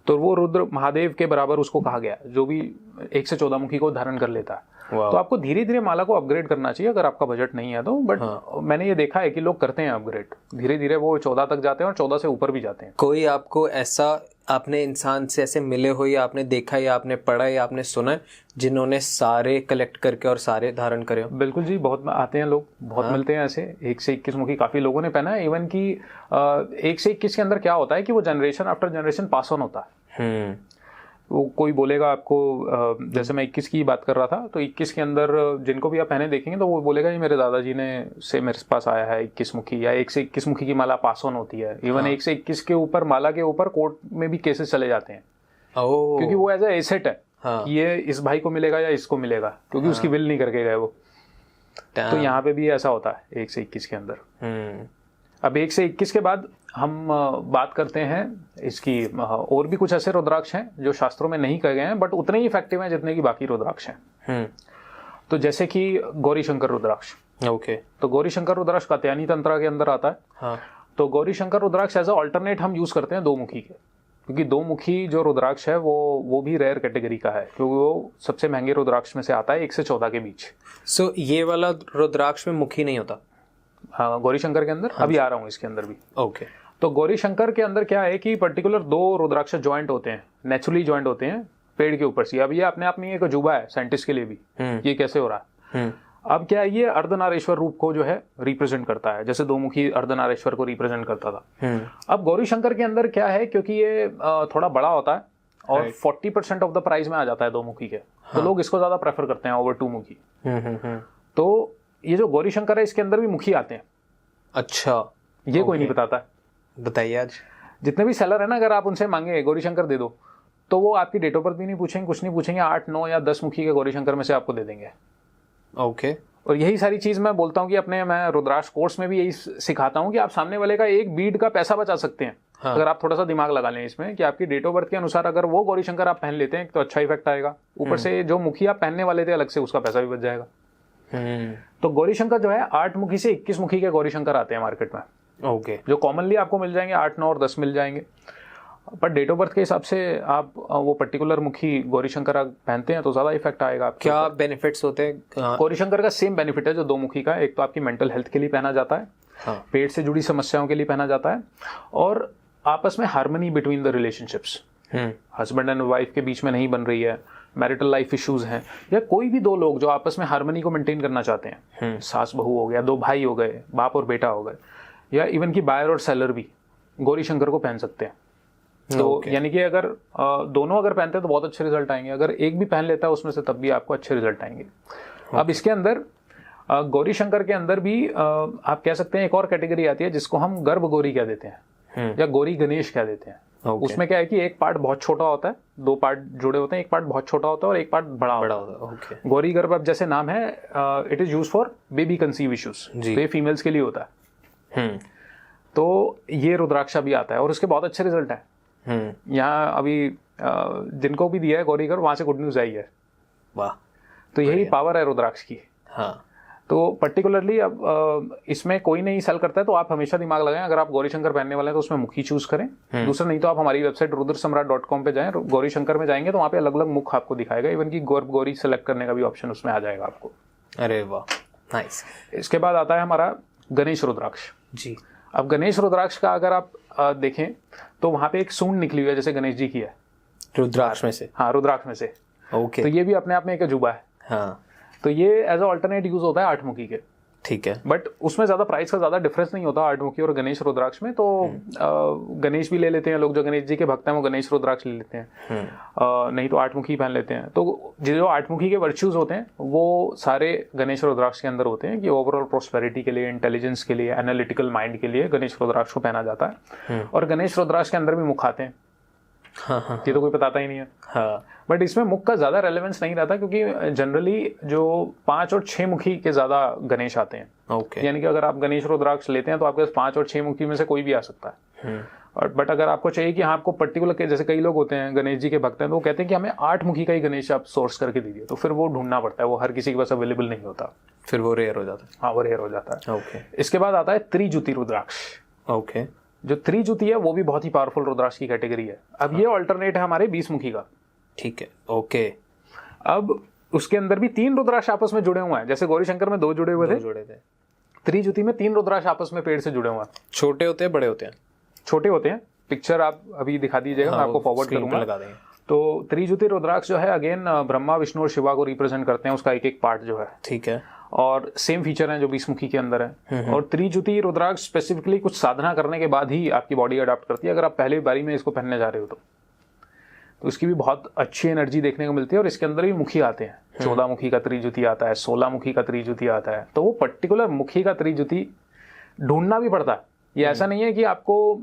तो वो रुद्र महादेव के बराबर उसको कहा गया, जो भी 1 से 14 मुखी को धारण कर लेता है। तो आपको धीरे धीरे माला को अपग्रेड करना चाहिए अगर आपका बजट नहीं है तो। बट मैंने ये देखा है कि लोग करते हैं अपग्रेड, धीरे धीरे वो 14 तक जाते हैं और 14 से ऊपर भी जाते हैं। कोई आपको ऐसा आपने इंसान से ऐसे मिले हो या आपने देखा या आपने पढ़ा या आपने सुना जिन्होंने सारे कलेक्ट करके और सारे धारण करे हो? बिल्कुल जी, बहुत आते हैं लोग, बहुत मिलते हैं ऐसे। 1 से 21 मुखी काफी लोगों ने पहना है। इवन कि 1 से 21 के अंदर क्या होता है कि वो generation after generation pass on होता है। वो कोई बोलेगा आपको, जैसे मैं 21 की बात कर रहा था, तो 21 के अंदर जिनको भी आप पहने देखेंगे तो वो बोलेगा ये मेरे दादाजी ने से मेरे पास आया है 21 मुखी, या 1 से 21 मुखी की माला पास ऑन होती है। इवन 1 से 21 के ऊपर माला के ऊपर कोर्ट में भी केसेस चले जाते हैं, क्योंकि वो एज ए एसेट है कि ये इस भाई को मिलेगा या इसको मिलेगा, क्योंकि उसकी विल नहीं करके गए वो। तो यहाँ पे भी ऐसा होता है 1 से 21 के अंदर। अब 1 से 21 के बाद हम बात करते हैं इसकी, और भी कुछ ऐसे रुद्राक्ष हैं जो शास्त्रों में नहीं कहे गए हैं बट उतने ही इफेक्टिव हैं जितने की बाकी रुद्राक्ष हैं। तो जैसे कि गौरी शंकर रुद्राक्ष। ओके। तो गौरी शंकर रुद्राक्ष कात्यायनी तंत्र के अंदर आता है। हाँ। तो गौरी शंकर रुद्राक्ष एज अ अल्टरनेट हम यूज करते हैं 2 मुखी के, क्योंकि 2 मुखी जो रुद्राक्ष है वो भी रेयर कैटेगरी का है, क्योंकि वो सबसे महंगे रुद्राक्ष में से आता है 1 से 14 के बीच। सो ये वाला रुद्राक्ष में मुखी नहीं होता? हाँ, गौरी शंकर के अंदर अभी आ रहा हूँ इसके अंदर भी। ओके। तो गौरी शंकर के अंदर क्या है कि पर्टिकुलर 2 रुद्राक्ष ज्वाइंट होते हैं, नेचुरली ज्वाइंट होते हैं पेड़ के ऊपर से। अब ये अपने आप में एक अजूबा है साइंटिस्ट के लिए भी, ये कैसे हो रहा है। अब क्या है, ये अर्धनारेश्वर रूप को जो है रिप्रेजेंट करता है, जैसे 2 मुखी अर्धनारेश्वर को रिप्रेजेंट करता था। अब गौरी शंकर के अंदर क्या है, क्योंकि ये थोड़ा बड़ा होता है और 40% ऑफ द प्राइस में आ जाता है 2 मुखी के, तो लोग इसको ज्यादा प्रेफर करते हैं ओवर 2 मुखी। तो ये जो गौरी शंकर है इसके अंदर भी मुखी आते हैं। अच्छा, ये कोई नहीं बताता है। बताइए। आज जितने भी सेलर है ना, अगर आप उनसे मांगे गौरी शंकर दे दो, तो वो आपकी डेट ऑफ बर्थ भी नहीं पूछेंगे, कुछ नहीं पूछेंगे, 8, 9 या 10 मुखी के गौरी शंकर में से आपको दे देंगे। ओके। और यही सारी चीज मैं बोलता हूँ कि मैं रुद्राक्ष कोर्स में भी यही सिखाता हूँ कि आप सामने वाले का एक बीड का पैसा बचा सकते हैं। हाँ। अगर आप थोड़ा सा दिमाग लगा लें इसमें कि आपकी डेट ऑफ बर्थ के अनुसार अगर वो गौरी शंकर आप पहन लेते हैं तो अच्छा इफेक्ट आएगा, ऊपर से जो मुखी आप पहनने वाले थे अलग से उसका पैसा भी बच जाएगा। तो गौरी शंकर जो है 8 मुखी से 21 मुखी के गौरी शंकर आते हैं मार्केट में। ओके। जो कॉमनली आपको मिल जाएंगे 8, 9 और 10 मिल जाएंगे, पर डेट ऑफ बर्थ के हिसाब से आप वो पर्टिकुलर मुखी गौरी शंकर पहनते हैं तो ज्यादा इफेक्ट आएगा। क्या बेनिफिट्स होते हैं गौरी शंकर का? सेम बेनिफिट है जो 2 मुखी का। एक तो आपकी मेंटल हेल्थ के लिए पहना जाता है, हाँ। पेट से जुड़ी समस्याओं के लिए पहना जाता है, और आपस में harmony between the relationships, husband and wife के बीच में नहीं बन रही है, मैरिटल लाइफ इश्यूज हैं, या कोई भी 2 लोग जो आपस में हार्मनी को मेंटेन करना चाहते हैं, सास बहू हो गया, 2 भाई हो गए, बाप और बेटा हो गए, या इवन की बायर और सेलर भी गौरी शंकर को पहन सकते हैं। तो यानी कि अगर दोनों अगर पहनते हैं तो बहुत अच्छे रिजल्ट आएंगे, अगर एक भी पहन लेता है उसमें से तब भी आपको अच्छे रिजल्ट आएंगे। अब इसके अंदर गौरी शंकर के अंदर भी आप कह सकते हैं एक और कैटेगरी आती है जिसको हम गर्भ गौरी कह देते हैं या गौरी गणेश कह देते हैं। उसमें क्या है कि एक पार्ट बहुत छोटा होता है, 2 पार्ट जुड़े होते हैं, एक पार्ट बहुत छोटा होता है और एक पार्ट बड़ा होता है। गौरी गर्भ अब जैसे नाम है, it is use for baby conceive issues, तो ये फीमेल्स के लिए होता है। तो ये रुद्राक्षा भी आता है और उसके बहुत अच्छे रिजल्ट है। यहाँ अभी जिनको भी दिया है गौरी गर्भ वहां से गुड न्यूज आई है। वाह। तो यही पावर है रुद्राक्ष की। हाँ। तो पर्टिकुलरली अब इसमें कोई नहीं सेल करता है तो आप हमेशा दिमाग लगाएं, अगर आप गौरी शंकर पहनने वाले हैं तो उसमें मुखी चूज करें। दूसरा नहीं तो आप हमारी वेबसाइट rudrasamrat.com पे जाएं, गौरी शंकर में जाएंगे तो वहाँ पे अलग अलग मुख आपको दिखाएगा, इवन की गौरी सेलेक्ट करने का भी ऑप्शन उसमें आ जाएगा आपको। अरे वाह, नाइस। इसके बाद आता है हमारा गणेश रुद्राक्ष जी। अब गणेश रुद्राक्ष का अगर आप देखें तो वहाँ पे एक सूंड निकली हुई है जैसे गणेश जी की है रुद्राक्ष में से। हाँ, रुद्राक्ष में से। ओके। तो ये भी अपने आप में एक अजूबा है। हाँ। तो ये एज अ अल्टरनेट यूज होता है 8 मुखी के। ठीक है। बट उसमें ज्यादा प्राइस का ज्यादा डिफरेंस नहीं होता 8 मुखी और गणेश रुद्राक्ष में। तो गणेश भी ले लेते हैं लोग, जो गणेश जी के भक्त हैं वो गणेश रुद्राक्ष ले लेते हैं, नहीं तो 8 मुखी पहन लेते हैं। तो जो 8 मुखी के वर्च्यूज होते हैं वो सारे गणेश रुद्राक्ष के अंदर होते हैं कि ओवरऑल प्रोस्पेरिटी के लिए, इंटेलिजेंस के लिए, एनालिटिकल माइंड के लिए गणेश रुद्राक्ष को पहना जाता है। और गणेश रुद्राक्ष के अंदर भी मुख आते हैं। हाँ, ये तो कोई बताता ही नहीं है। हाँ। बट इसमें मुख का ज्यादा रेलेवेंस नहीं रहता क्योंकि जनरली जो 5 और 6 मुखी के ज्यादा गणेश आते हैं। ओके। यानी कि अगर आप गणेश रुद्राक्ष लेते हैं तो आपके पास 5 और 6 मुखी में से कोई भी आ सकता है। और बट अगर आपको चाहिए कि हाँ आपको पर्टिकुलर, जैसे कई लोग होते हैं गणेश जी के भक्त हैं तो वो कहते हैं कि हमें 8 मुखी का ही गणेश आप सोर्स करके दीजिए, तो फिर वो ढूंढना पड़ता है, वो हर किसी के पास अवेलेबल नहीं होता, फिर वो रेयर हो जाता है। हाँ, वो रेयर हो जाता है। ओके। इसके बाद आता है त्रिजुति रुद्राक्ष। ओके। जो त्रिजुति है वो भी बहुत ही पावरफुल रुद्राक्ष की कैटेगरी है। अब ये अल्टरनेट है हमारे 20 मुखी का। ठीक है। ओके। अब उसके अंदर भी 3 रुद्राक्ष आपस में जुड़े हुए हैं, जैसे गौरी शंकर में 2 जुड़े हुए थे, त्रिजुति में 3 रुद्राक्ष आपस में पेड़ से जुड़े हुए हैं। छोटे होते हैं, बड़े होते हैं? छोटे होते हैं। पिक्चर आप अभी दिखा दीजिएगा, मैं आपको फॉरवर्ड करूंगा। लगा देंगे। तो त्रिजुति रुद्राक्ष जो है अगेन ब्रह्मा, विष्णु और शिवा को रिप्रेजेंट करते हैं, उसका एक एक पार्ट जो है। ठीक है। और सेम फीचर है जो 20 मुखी के अंदर है। और त्रिजुति रुद्राक्ष स्पेसिफिकली कुछ साधना करने के बाद ही आपकी बॉडी अडॉप्ट करती है। अगर आप पहली बारी में इसको पहनने जा रहे हो तो उसकी भी बहुत अच्छी एनर्जी देखने को मिलती है। और इसके अंदर भी मुखी आते हैं, 14 मुखी का त्रिजुति आता है, 16 मुखी का त्रिजुति आता है। तो वो पर्टिकुलर मुखी का त्रिजुति ढूंढना भी पड़ता है। ये ऐसा नहीं है कि आपको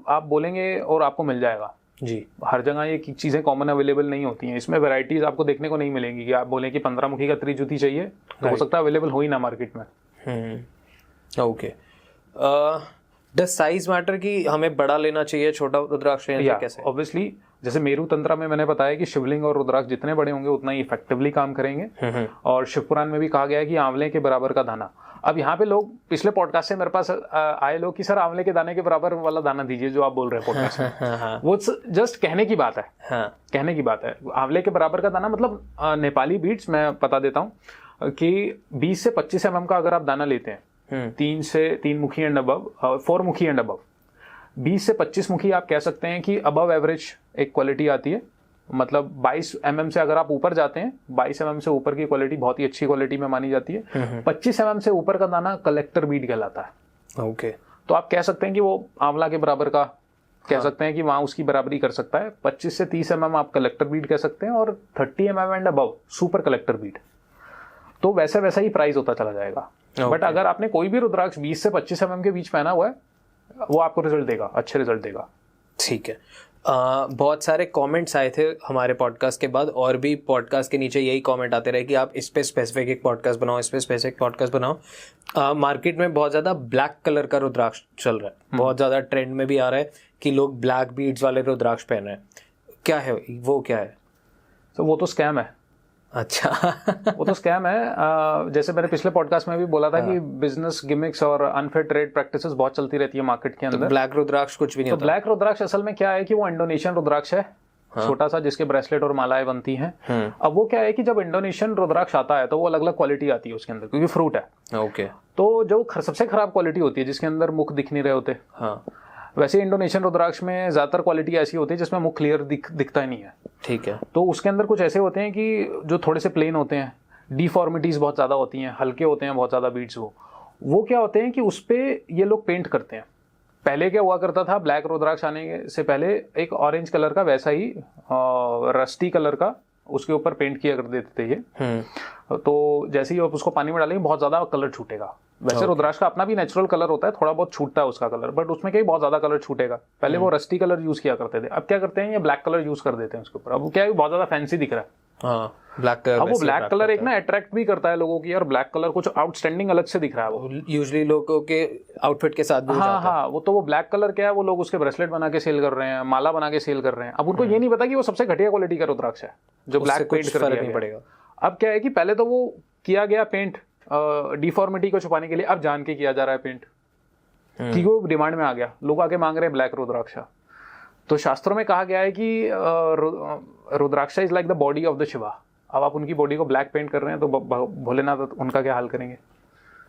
आप बोलेंगे और आपको मिल जाएगा जी। हर जगह ये चीजें कॉमन अवेलेबल नहीं होती हैं। इसमें वैरायटीज आपको देखने को नहीं मिलेंगी कि आप बोले कि 15 मुखी का त्रिजुति चाहिए तो हो सकता है अवेलेबल हो ही ना मार्केट में। ओके। डज साइज मैटर कि हमें बड़ा लेना चाहिए, छोटा रुद्राक्ष कैसे? ऑब्वियसली, जैसे मेरू तंत्र में मैंने बताया कि शिवलिंग और रुद्राक्ष जितने बड़े होंगे उतना ही इफेक्टिवली काम करेंगे। और शिवपुराण में भी कहा गया है कि आंवले के बराबर का दाना। अब यहाँ पे लोग पिछले पॉडकास्ट से मेरे पास आए लोग कि सर आंवले के दाने के बराबर वाला दाना दीजिए जो आप बोल रहे हैं पॉडकास्ट में। वो जस्ट कहने की बात है। कहने की बात है। आंवले के बराबर का दाना मतलब नेपाली बीट्स मैं बता देता हूँ कि 20 से 25 mm का अगर आप दाना लेते हैं, 3 मुखी एंड अबव, 4 मुखी एंड अबव, 20 से 25 मुखी आप कह सकते हैं कि अबव एवरेज एक क्वालिटी आती है। मतलब 22 mm से अगर आप ऊपर जाते हैं, 22 mm से ऊपर की क्वालिटी बहुत ही अच्छी क्वालिटी में मानी जाती है। 25 mm से ऊपर का दाना कलेक्टर बीट कहलाता है। ओके। तो आप कह सकते हैं कि वो आंवला के बराबर का कह सकते हैं कि वहां उसकी बराबरी कर सकता है। 25 से 30 mm आप कलेक्टर बीट कह सकते हैं और 30 mm and above super collector bead. तो वैसा वैसा ही प्राइस होता चला जाएगा। बट अगर आपने कोई भी रुद्राक्ष 20 से 25 mm के बीच पहना हुआ है वो आपको रिजल्ट देगा, अच्छे रिजल्ट देगा। ठीक है। बहुत सारे कमेंट्स आए थे हमारे पॉडकास्ट के बाद, और भी पॉडकास्ट के नीचे यही कमेंट आते रहे कि आप इस पे स्पेसिफिक एक पॉडकास्ट बनाओ, इस पे स्पेसिफिक पॉडकास्ट बनाओ। मार्केट में बहुत ज़्यादा ब्लैक कलर का रुद्राक्ष चल रहा है, बहुत ज़्यादा ट्रेंड में भी आ रहा है कि लोग ब्लैक बीड्स वाले रुद्राक्ष पहन रहे हैं। क्या है वो, क्या है? तो वो तो स्कैम है। अच्छा वो तो स्कैम है। जैसे मैंने पिछले पॉडकास्ट में भी बोला था कि बिजनेस गिमिक्स और अनफेयर ट्रेड प्रैक्टिसेस बहुत चलती रहती है मार्केट के अंदर। तो ब्लैक रुद्राक्ष कुछ भी नहीं होता। ब्लैक रुद्राक्ष असल में क्या है कि वो इंडोनेशियन रुद्राक्ष है, छोटा सा, जिसके ब्रेसलेट और मालाएं बनती हैं। अब वो क्या है कि जब इंडोनेशियन रुद्राक्ष आता है तो वो अलग अलग क्वालिटी आती है उसके अंदर, क्योंकि फ्रूट है। ओके। तो जो सबसे खराब क्वालिटी होती है जिसके अंदर मुख दिख नहीं रहे होते, हाँ, वैसे इंडोनेशियन रुद्राक्ष में ज्यादातर क्वालिटी ऐसी होती है जिसमें मुख क्लियर दिखता ही नहीं है। ठीक है। तो उसके अंदर कुछ ऐसे होते हैं कि जो थोड़े से प्लेन होते हैं, डिफॉर्मिटीज बहुत ज्यादा होती हैं, हल्के होते हैं बहुत ज्यादा बीड्स। वो क्या होते हैं कि उस पे ये लोग पेंट करते हैं। पहले क्या हुआ करता था, ब्लैक रुद्राक्ष आने से पहले एक ऑरेंज कलर का वैसा ही रस्टी कलर का उसके ऊपर पेंट किया कर देते थे ये। तो जैसे ही आप उसको पानी में डालेंगे बहुत ज्यादा कलर छूटेगा। वैसे रुद्राक्ष का अपना भी नेचुरल कलर होता है, थोड़ा बहुत छूटता है उसका कलर, बट उसमें क्या बहुत ज्यादा कलर छूटेगा। पहले वो रस्टी कलर यूज किया करते थे, अब क्या करते हैं ये ब्लैक कलर यूज कर देते हैं उसके ऊपर। अब क्या है बहुत ज्यादा फैंसी दिख रहा है। हाँ, ब्लैक कलर। अब वो ब्लैक कलर एक ना अट्रैक्ट भी करता है लोगों की, और ब्लैक कलर कुछ आउटस्टैंडिंग अलग से दिख रहा है। वो यूजुअली लोगों के आउटफिट के साथ भी हाँ, वो तो वो ब्लैक कलर क्या है, वो लोग उसके ब्रेसलेट बना के सेल कर रहे हैं, माला बना के सेल कर रहे हैं। अब उनको ये नहीं पता कि वो सबसे घटिया क्वालिटी का रुद्राक्ष है जो ब्लैक पेंट कर दिया नहीं पड़ेगा। अब क्या है कि पहले तो वो किया गया पेंट डिफॉर्मिटी को छुपाने के लिए, अब जान के किया जा रहा है पेंट, क्योंकि वो डिमांड में आ गया, लोग आके मांग रहे हैं ब्लैक रुद्राक्ष। तो शास्त्रों में कहा गया है कि rudraksha is like the body of the Shiva. अब आप उनकी बॉडी को ब्लैक पेंट कर रहे हैं तो भोलेनाथ उनका क्या हाल करेंगे।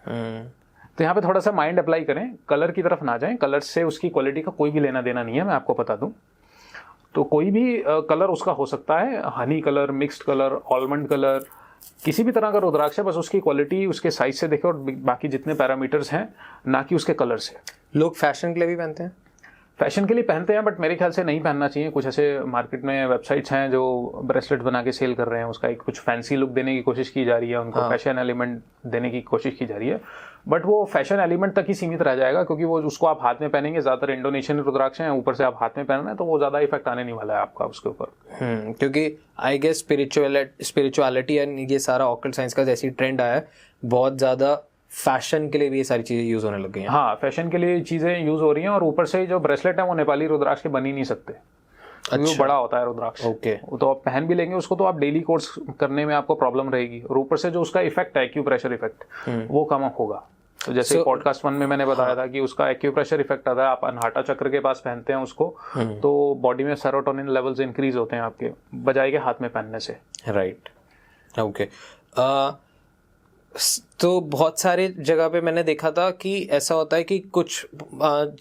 तो यहाँ पे थोड़ा सा माइंड अप्लाई करें, कलर की तरफ ना जाएं। कलर से उसकी क्वालिटी का कोई भी लेना देना नहीं है, मैं आपको बता दूं। तो कोई भी कलर उसका हो सकता है, Honey colour, mixed colour, almond colour, किसी भी तरह का रुद्राक्ष है, बस उसकी क्वालिटी उसके साइज से देखें और बाकी जितने पैरामीटर्स हैं, ना कि उसके कलर से। लोग फैशन के लिए भी पहनते हैं? फैशन के लिए पहनते हैं, बट मेरे ख्याल से नहीं पहनना चाहिए। कुछ ऐसे मार्केट में वेबसाइट्स हैं जो ब्रेसलेट बना के सेल कर रहे हैं, उसका एक कुछ फैंसी लुक देने की कोशिश की जा रही है, उनको फैशन एलिमेंट देने की कोशिश की जा रही है, बट वो फैशन एलिमेंट तक ही सीमित रह जाएगा, क्योंकि वो उसको आप हाथ में पहनेंगे, ज्यादातर इंडोनेशियन रुद्राक्ष हैं, ऊपर से आप हाथ में पहन रहे हैं, तो वो ज्यादा इफेक्ट आने नहीं वाला है आपका उसके ऊपर। क्योंकि आई गेस स्पिरिचुअलिटी एंड ये सारा ऑकल्ट साइंस का जैसी ट्रेंड आया है, बहुत ज्यादा फैशन के लिए भी ये सारी चीजें यूज होने लग गई हैं। हाँ, फैशन के लिए चीजें यूज हो रही हैं, और ऊपर से जो ब्रेसलेट है वो नेपाली रुद्राक्ष के बन ही नहीं सकते। अच्छा। वो बड़ा होता है रुद्राक्ष। ओके। तो आप पहन भी लेंगे उसको तो आप डेली कोर्स करने में आपको प्रॉब्लम रहेगी, और ऊपर से जो उसका इफेक्ट है एक्यूप्रेशर इफेक्ट, वो कम होगा। तो जैसे पॉडकास्ट 1 में मैंने बताया था कि उसका एक्यूप्रेशर इफेक्ट आता है, आप अनहाटा चक्र के पास पहनते हैं उसको, तो बॉडी में सेरोटोनिन लेवल्स इंक्रीज होते हैं आपके, बजाय के हाथ में पहनने से। Right, okay. तो बहुत सारे जगह पे मैंने देखा था कि ऐसा होता है कि कुछ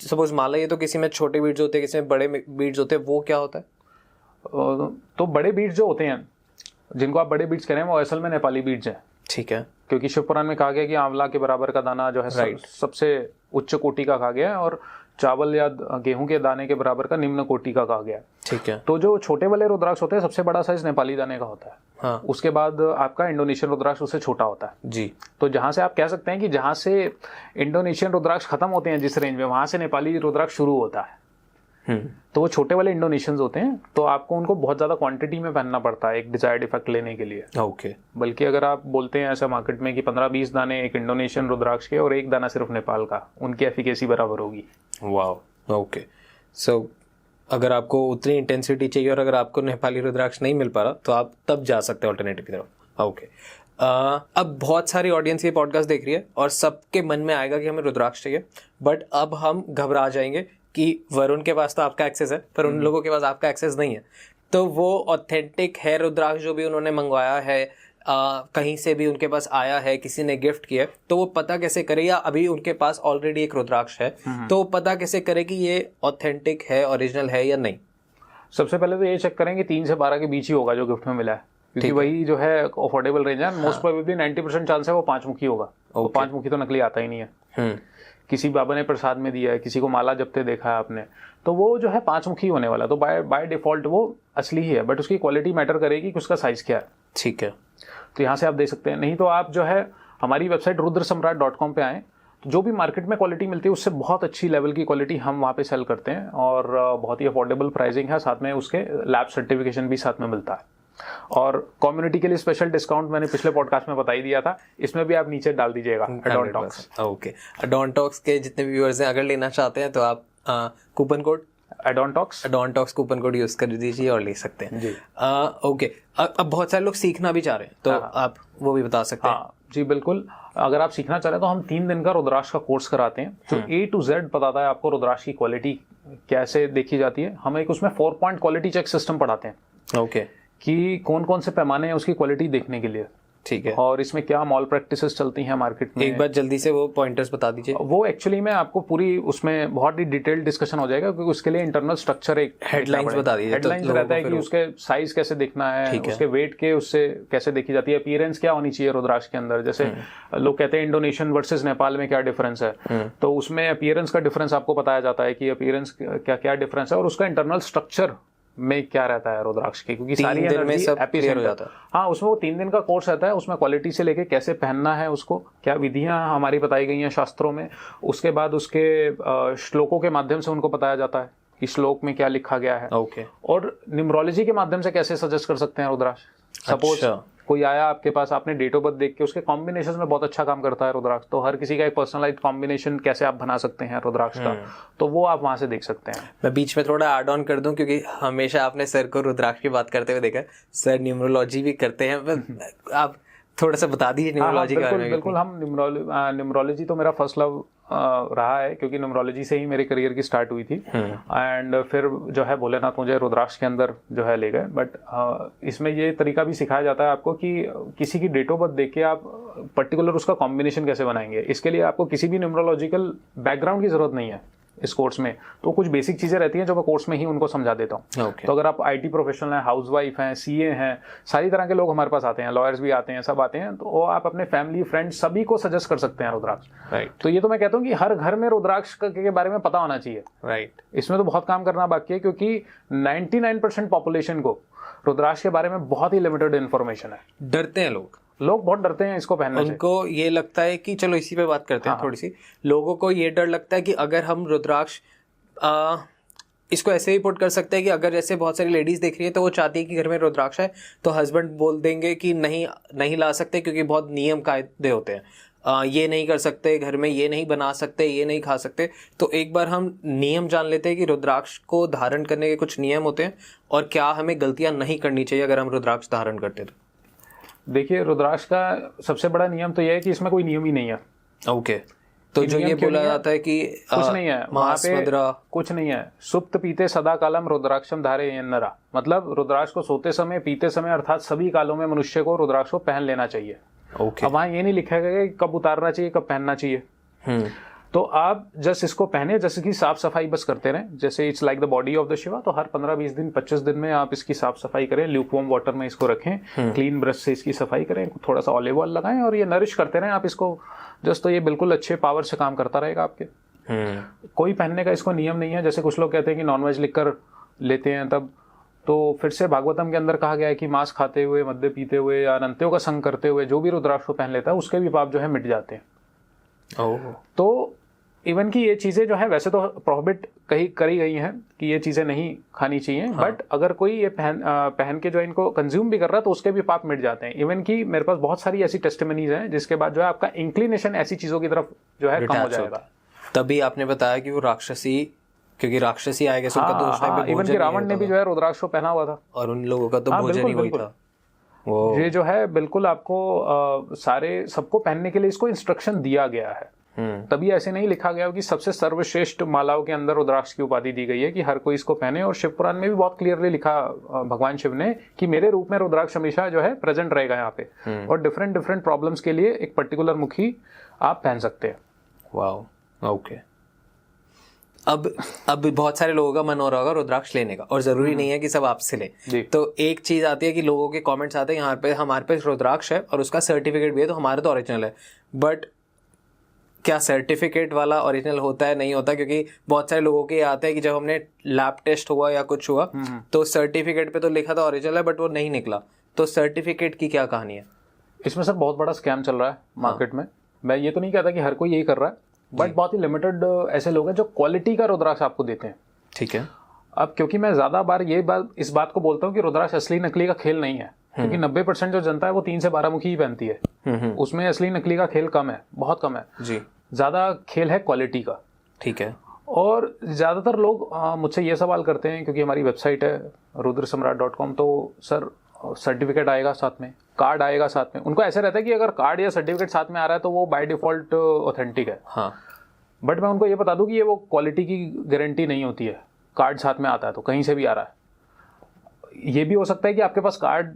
सपोज माला, ये तो किसी में छोटे बीड्स होते हैं, किसी में बड़े बीड्स होते हैं, वो क्या होता है? तो बड़े बीड्स जो होते हैं, जिनको आप बड़े बीड्स कह रहे हैं, वो असल में नेपाली बीड्स हैं। ठीक है। क्योंकि शिव पुराण में कहा गया कि आंवला के बराबर का दाना जो है सबसे उच्च कोटि का कहा गया है, और चावल या गेहूं के दाने के बराबर का निम्न कोटि का कहा गया है। ठीक है। तो जो छोटे वाले रुद्राक्ष होते हैं, सबसे बड़ा साइज नेपाली दाने का होता है। हाँ। उसके बाद आपका इंडोनेशियन रुद्राक्ष उससे छोटा होता है जी। तो जहां से आप कह सकते हैं कि जहां से इंडोनेशियन रुद्राक्ष खत्म होते हैं जिस रेंज में, वहां से नेपाली रुद्राक्ष शुरू होता है। तो वो छोटे वाले इंडोनेशियंस होते हैं, तो आपको उनको बहुत ज्यादा क्वांटिटी में पहनना पड़ता है एक डिजायर्ड इफेक्ट लेने के लिए। ओके। बल्कि अगर आप बोलते हैं ऐसा मार्केट में कि 15-20 दाने एक इंडोनेशियन रुद्राक्ष के और एक दाना सिर्फ नेपाल का, उनकी एफिकेसी बराबर होगी। Wow, okay. सो अगर आपको उतनी इंटेंसिटी चाहिए और अगर आपको नेपाली रुद्राक्ष नहीं मिल पा रहा, तो आप तब जा सकते हैं ऑल्टरनेटिव की तरफ। ओके। अब बहुत सारी ऑडियंस ये पॉडकास्ट देख रही है और सबके मन में आएगा कि हमें रुद्राक्ष चाहिए, बट अब हम घबरा जाएंगे कि वरुण के पास तो आपका एक्सेस है, पर उन लोगों के पास आपका एक्सेस नहीं है। तो वो ऑथेंटिक है रुद्राक्ष जो भी उन्होंने मंगवाया है, कहीं से भी उनके पास आया है, किसी ने गिफ्ट किया, तो वो पता कैसे करे, या अभी उनके पास ऑलरेडी एक रुद्राक्ष है तो वो पता कैसे करे कि ये ऑथेंटिक है, ओरिजिनल है या नहीं? सबसे पहले तो ये चेक करें कि 3 से 12 के बीच ही होगा जो गिफ्ट में मिला है, क्योंकि वही जो है अफोर्डेबल रेंज है। मोस्ट प्रोबेबली 90% चांस है वो 5 मुखी होगा। वो 5 मुखी तो नकली आता ही नहीं है। किसी बाबा ने प्रसाद में दिया है, किसी को माला जपते देखा है आपने, तो वो जो है 5 मुखी होने वाला, तो बाय डिफॉल्ट वो असली ही है, बट उसकी क्वालिटी मैटर करेगी कि उसका साइज क्या है। ठीक है। तो यहाँ से आप दे सकते हैं, नहीं तो आप जो है हमारी वेबसाइट रुद्रसम्राट.com पे आएँ, जो भी मार्केट में क्वालिटी मिलती है उससे बहुत अच्छी लेवल की क्वालिटी हम वहाँ पे सेल करते हैं और बहुत ही अफोर्डेबल प्राइसिंग है, साथ में उसके लैब सर्टिफिकेशन भी साथ में मिलता है। और कम्युनिटी के लिए स्पेशल डिस्काउंट मैंने पिछले पॉडकास्ट में बता ही दिया था, इसमें भी आप नीचे डाल दीजिएगा एडोनटॉक्स। ओके, एडोनटॉक्स के जितने भी व्यूअर्स हैं अगर लेना चाहते हैं तो आप कूपन कोड एडोनटॉक्स कूपन कोड यूज कर दीजिए और ले सकते हैं जी। ओके, अब बहुत सारे लोग सीखना भी चाह रहे हैं तो आप वो भी बता सकते हैं। जी बिल्कुल, अगर आप सीखना चाह रहे हैं तो हम 3 दिन का रुद्राक्ष का कोर्स कराते हैं जो A to Z बताता है आपको रुद्राक्ष की क्वालिटी कैसे देखी जाती है। हम एक उसमें 4 पॉइंट क्वालिटी चेक सिस्टम पढ़ाते हैं। ओके, कि कौन कौन से पैमाने हैं उसकी क्वालिटी देखने के लिए, ठीक है, और इसमें क्या मॉल प्रैक्टिसेस चलती हैं मार्केट में। एक बार जल्दी से वो पॉइंटर्स बता दीजिए। वो एक्चुअली में आपको पूरी उसमें बहुत ही डिटेल्ड डिस्कशन हो जाएगा क्योंकि उसके लिए इंटरनल स्ट्रक्चर एक हेडलाइंस बता दीजिए। हेडलाइंस रहता है कि उसके साइज कैसे देखना है, उसके वेट के उससे कैसे देखी जाती है, अपीयरेंस क्या होनी चाहिए रुद्राक्ष के अंदर। जैसे लोग कहते हैं इंडोनेशियन वर्सेस नेपाल में क्या डिफरेंस है, तो उसमें अपीयरेंस का डिफरेंस आपको बताया जाता है कि अपीयरेंस क्या क्या डिफरेंस है और उसका इंटरनल स्ट्रक्चर में क्या रहता है रुद्राक्ष की, क्योंकि सारी एनर्जी एपिसेंटर हो जाता है। हाँ, उसमें वो 3 दिन का कोर्स रहता है, उसमें क्वालिटी से लेके कैसे पहनना है उसको, क्या विधियां हमारी बताई गई हैं शास्त्रों में, उसके बाद उसके श्लोकों के माध्यम से उनको बताया जाता है कि श्लोक में क्या लिखा गया है। ओके, और न्यूमरोलॉजी के माध्यम से कैसे सजेस्ट कर सकते हैं रुद्राक्ष। सपोज कोई आया आपके पास, आपने डेट ऑफ बर्थ देख के उसके कॉम्बिनेशन में बहुत अच्छा काम करता है रुद्राक्ष, तो हर किसी का एक पर्सनलाइज्ड कॉम्बिनेशन कैसे आप बना सकते हैं रुद्राक्ष का, तो वो आप वहां से देख सकते हैं। मैं बीच में थोड़ा ऐड ऑन कर दूं क्योंकि हमेशा आपने सर को रुद्राक्ष की बात करते हुए देखा, सर न्यूमरोलॉजी भी करते हैं, आप थोड़ा सा बता दीजिए न्यूमरोलॉजी के बारे में। बिल्कुल, हम न्यूमरोलॉजी तो मेरा फर्स्ट लव रहा है क्योंकि न्यूमरोलॉजी से ही मेरी करियर की स्टार्ट हुई थी। एंड फिर जो है भोलेनाथ मुझे रुद्राक्ष के अंदर जो है ले गए। बट इसमें ये तरीका भी सिखाया जाता है आपको कि किसी की डेट ऑफ बर्थ देख के आप पर्टिकुलर उसका कॉम्बिनेशन कैसे बनाएंगे। इसके लिए आपको किसी भी न्यूमरोलॉजिकल बैकग्राउंड की जरूरत नहीं है इस कोर्स में, तो कुछ बेसिक चीजें रहती हैं जो मैं कोर्स में ही उनको समझा देता हूँ। तो अगर आप IT प्रोफेशनल हैं, हाउसवाइफ हैं, CA हैं, सारी तरह के लोग हमारे पास आते हैं, लॉयर्स भी आते हैं, सब आते हैं, तो वो आप अपने फैमिली फ्रेंड्स सभी को सजेस्ट कर सकते हैं रुद्राक्ष। तो ये तो मैं कहता हूँ कि हर घर में रुद्राक्ष के बारे में पता होना चाहिए। इसमें तो बहुत काम करना बाकी है क्योंकि 99% पॉपुलेशन को रुद्राक्ष के बारे में बहुत ही लिमिटेड इन्फॉर्मेशन है। डरते हैं लोग बहुत डरते हैं इसको पहनने से। उनको ये लगता है कि चलो इसी पे बात करते हैं थोड़ी सी। लोगों को ये डर लगता है कि अगर हम रुद्राक्ष इसको ऐसे ही पुट कर सकते हैं कि अगर जैसे बहुत सारी लेडीज देख रही है तो वो चाहती है कि घर में रुद्राक्ष है तो हस्बैंड बोल देंगे कि नहीं ला सकते क्योंकि बहुत नियम कायदे होते हैं, ये नहीं कर सकते घर में, ये नहीं बना सकते, ये नहीं खा सकते। तो एक बार हम नियम जान लेते हैं कि रुद्राक्ष को धारण करने के कुछ नियम होते हैं और क्या हमें गलतियां नहीं करनी चाहिए अगर हम रुद्राक्ष धारण करते तो। देखिए, रुद्राक्ष का सबसे बड़ा नियम तो यह है कि इसमें कोई नियम ही नहीं है। ओके, तो जो ये बोला जाता है कि कुछ नहीं है वहाँ पे, कुछ नहीं है। सुप्त पीते सदा कालम रुद्राक्षम धारे नरा, मतलब रुद्राक्ष को सोते समय, पीते समय, अर्थात सभी कालों में मनुष्य को रुद्राक्ष को पहन लेना चाहिए। अब वहाँ ये नहीं लिखा गया कि कब उतारना चाहिए, कब पहनना चाहिए। तो आप जस्ट इसको पहने, जैसे कि साफ सफाई बस करते रहें, जैसे it's like the body of the Shiva. तो हर 15-20 दिन 25 दिन में आप इसकी साफ सफाई करें, ल्यूकवार्म वाटर में इसको रखें, क्लीन ब्रश से इसकी सफाई करें, थोड़ा सा ऑलिव ऑयल लगाएं और ये नरिश करते रहें आप इसको जस्ट। तो ये बिल्कुल अच्छे पावर से काम करता रहेगा आपके। कोई पहनने का इसको नियम नहीं है। जैसे कुछ लोग कहते हैं कि नॉनवेज लिखकर लेते हैं तब, तो फिर से भागवतम के अंदर कहा गया है कि मांस खाते हुए, मद्य पीते हुए या अनंत्यों का संग करते हुए जो भी रुद्राक्ष को पहन लेता है उसके भी पाप जो है मिट जाते हैं। तो इवन की ये चीजें जो है वैसे तो प्रोहिबिट करी गई हैं कि ये चीजें नहीं खानी चाहिए। बट अगर कोई ये पहन के जो इनको कंज्यूम भी कर रहा है तो उसके भी पाप मिट जाते हैं। इवन की मेरे पास बहुत सारी ऐसी टेस्टिमनीज हैं जिसके बाद जो है आपका इंक्लिनेशन ऐसी चीजों की तरफ जो है कम हो जाएगा। तभी आपने बताया कि वो राक्षसी, क्योंकि राक्षसी आएगा तो उस टाइम पे इवन की रावण ने भी जो है रुद्राक्ष को पहना हुआ था और उन लोगों का तो भोजन ही वही था। ये जो है बिल्कुल आपको सारे सबको पहनने के लिए इसको इंस्ट्रक्शन दिया गया है। तभी ऐसे नहीं लिखा गया कि सबसे सर्वश्रेष्ठ मालाओं के अंदर रुद्राक्ष की उपाधि दी गई है कि हर कोई इसको पहने। और शिव पुराण में भी बहुत क्लियरली लिखा भगवान शिव ने कि मेरे रूप में रुद्राक्ष हमेशा जो है प्रेजेंट रहेगा यहाँ पे, और डिफरेंट प्रॉब्लम्स के लिए एक पर्टिकुलर मुखी आप पहन सकते हैं। Wow, okay. अब बहुत सारे लोगों का मन हो रहा होगा रुद्राक्ष लेने का, और जरूरी नहीं है कि सब आपसे ले। तो एक चीज आती है कि लोगों के कमेंट्स आते हैं यहाँ पे हमारे पास रुद्राक्ष है और उसका सर्टिफिकेट भी है तो हमारे तो ओरिजिनल है। बट क्या सर्टिफिकेट वाला ओरिजिनल होता है, नहीं होता? क्योंकि बहुत सारे लोगों के आते हैं कि जब हमने लैब टेस्ट हुआ या कुछ हुआ तो सर्टिफिकेट पे तो लिखा था ओरिजिनल है बट वो नहीं निकला। तो सर्टिफिकेट की क्या कहानी है? इसमें सर बहुत बड़ा स्कैम चल रहा है मार्केट में। मैं ये तो नहीं कहता कि हर कोई यही कर रहा है, बट बहुत ही लिमिटेड ऐसे लोग हैं जो क्वालिटी का रुद्राक्ष आपको देते हैं। ठीक है। अब क्योंकि मैं ज्यादा बार इस बात को बोलता हूँ कि रुद्राक्ष असली नकली का खेल नहीं है, क्योंकि 90% जो जनता है वो 3 से 12 मुखी ही पहनती है। उसमें असली नकली का खेल कम है, बहुत कम है जी। ज्यादा खेल है क्वालिटी का। ठीक है। और ज्यादातर लोग मुझसे ये सवाल करते हैं, क्योंकि हमारी वेबसाइट है rudrasamrat.com, तो सर सर्टिफिकेट आएगा साथ में, कार्ड आएगा साथ में। उनको ऐसा रहता है कि अगर कार्ड या सर्टिफिकेट साथ में आ रहा है तो वो बाय डिफॉल्ट ऑथेंटिक है। हाँ। बट मैं उनको ये बता दूं कि ये वो क्वालिटी की गारंटी नहीं होती है। कार्ड साथ में आता है तो कहीं से भी आ रहा है। ये भी हो सकता है कि आपके पास कार्ड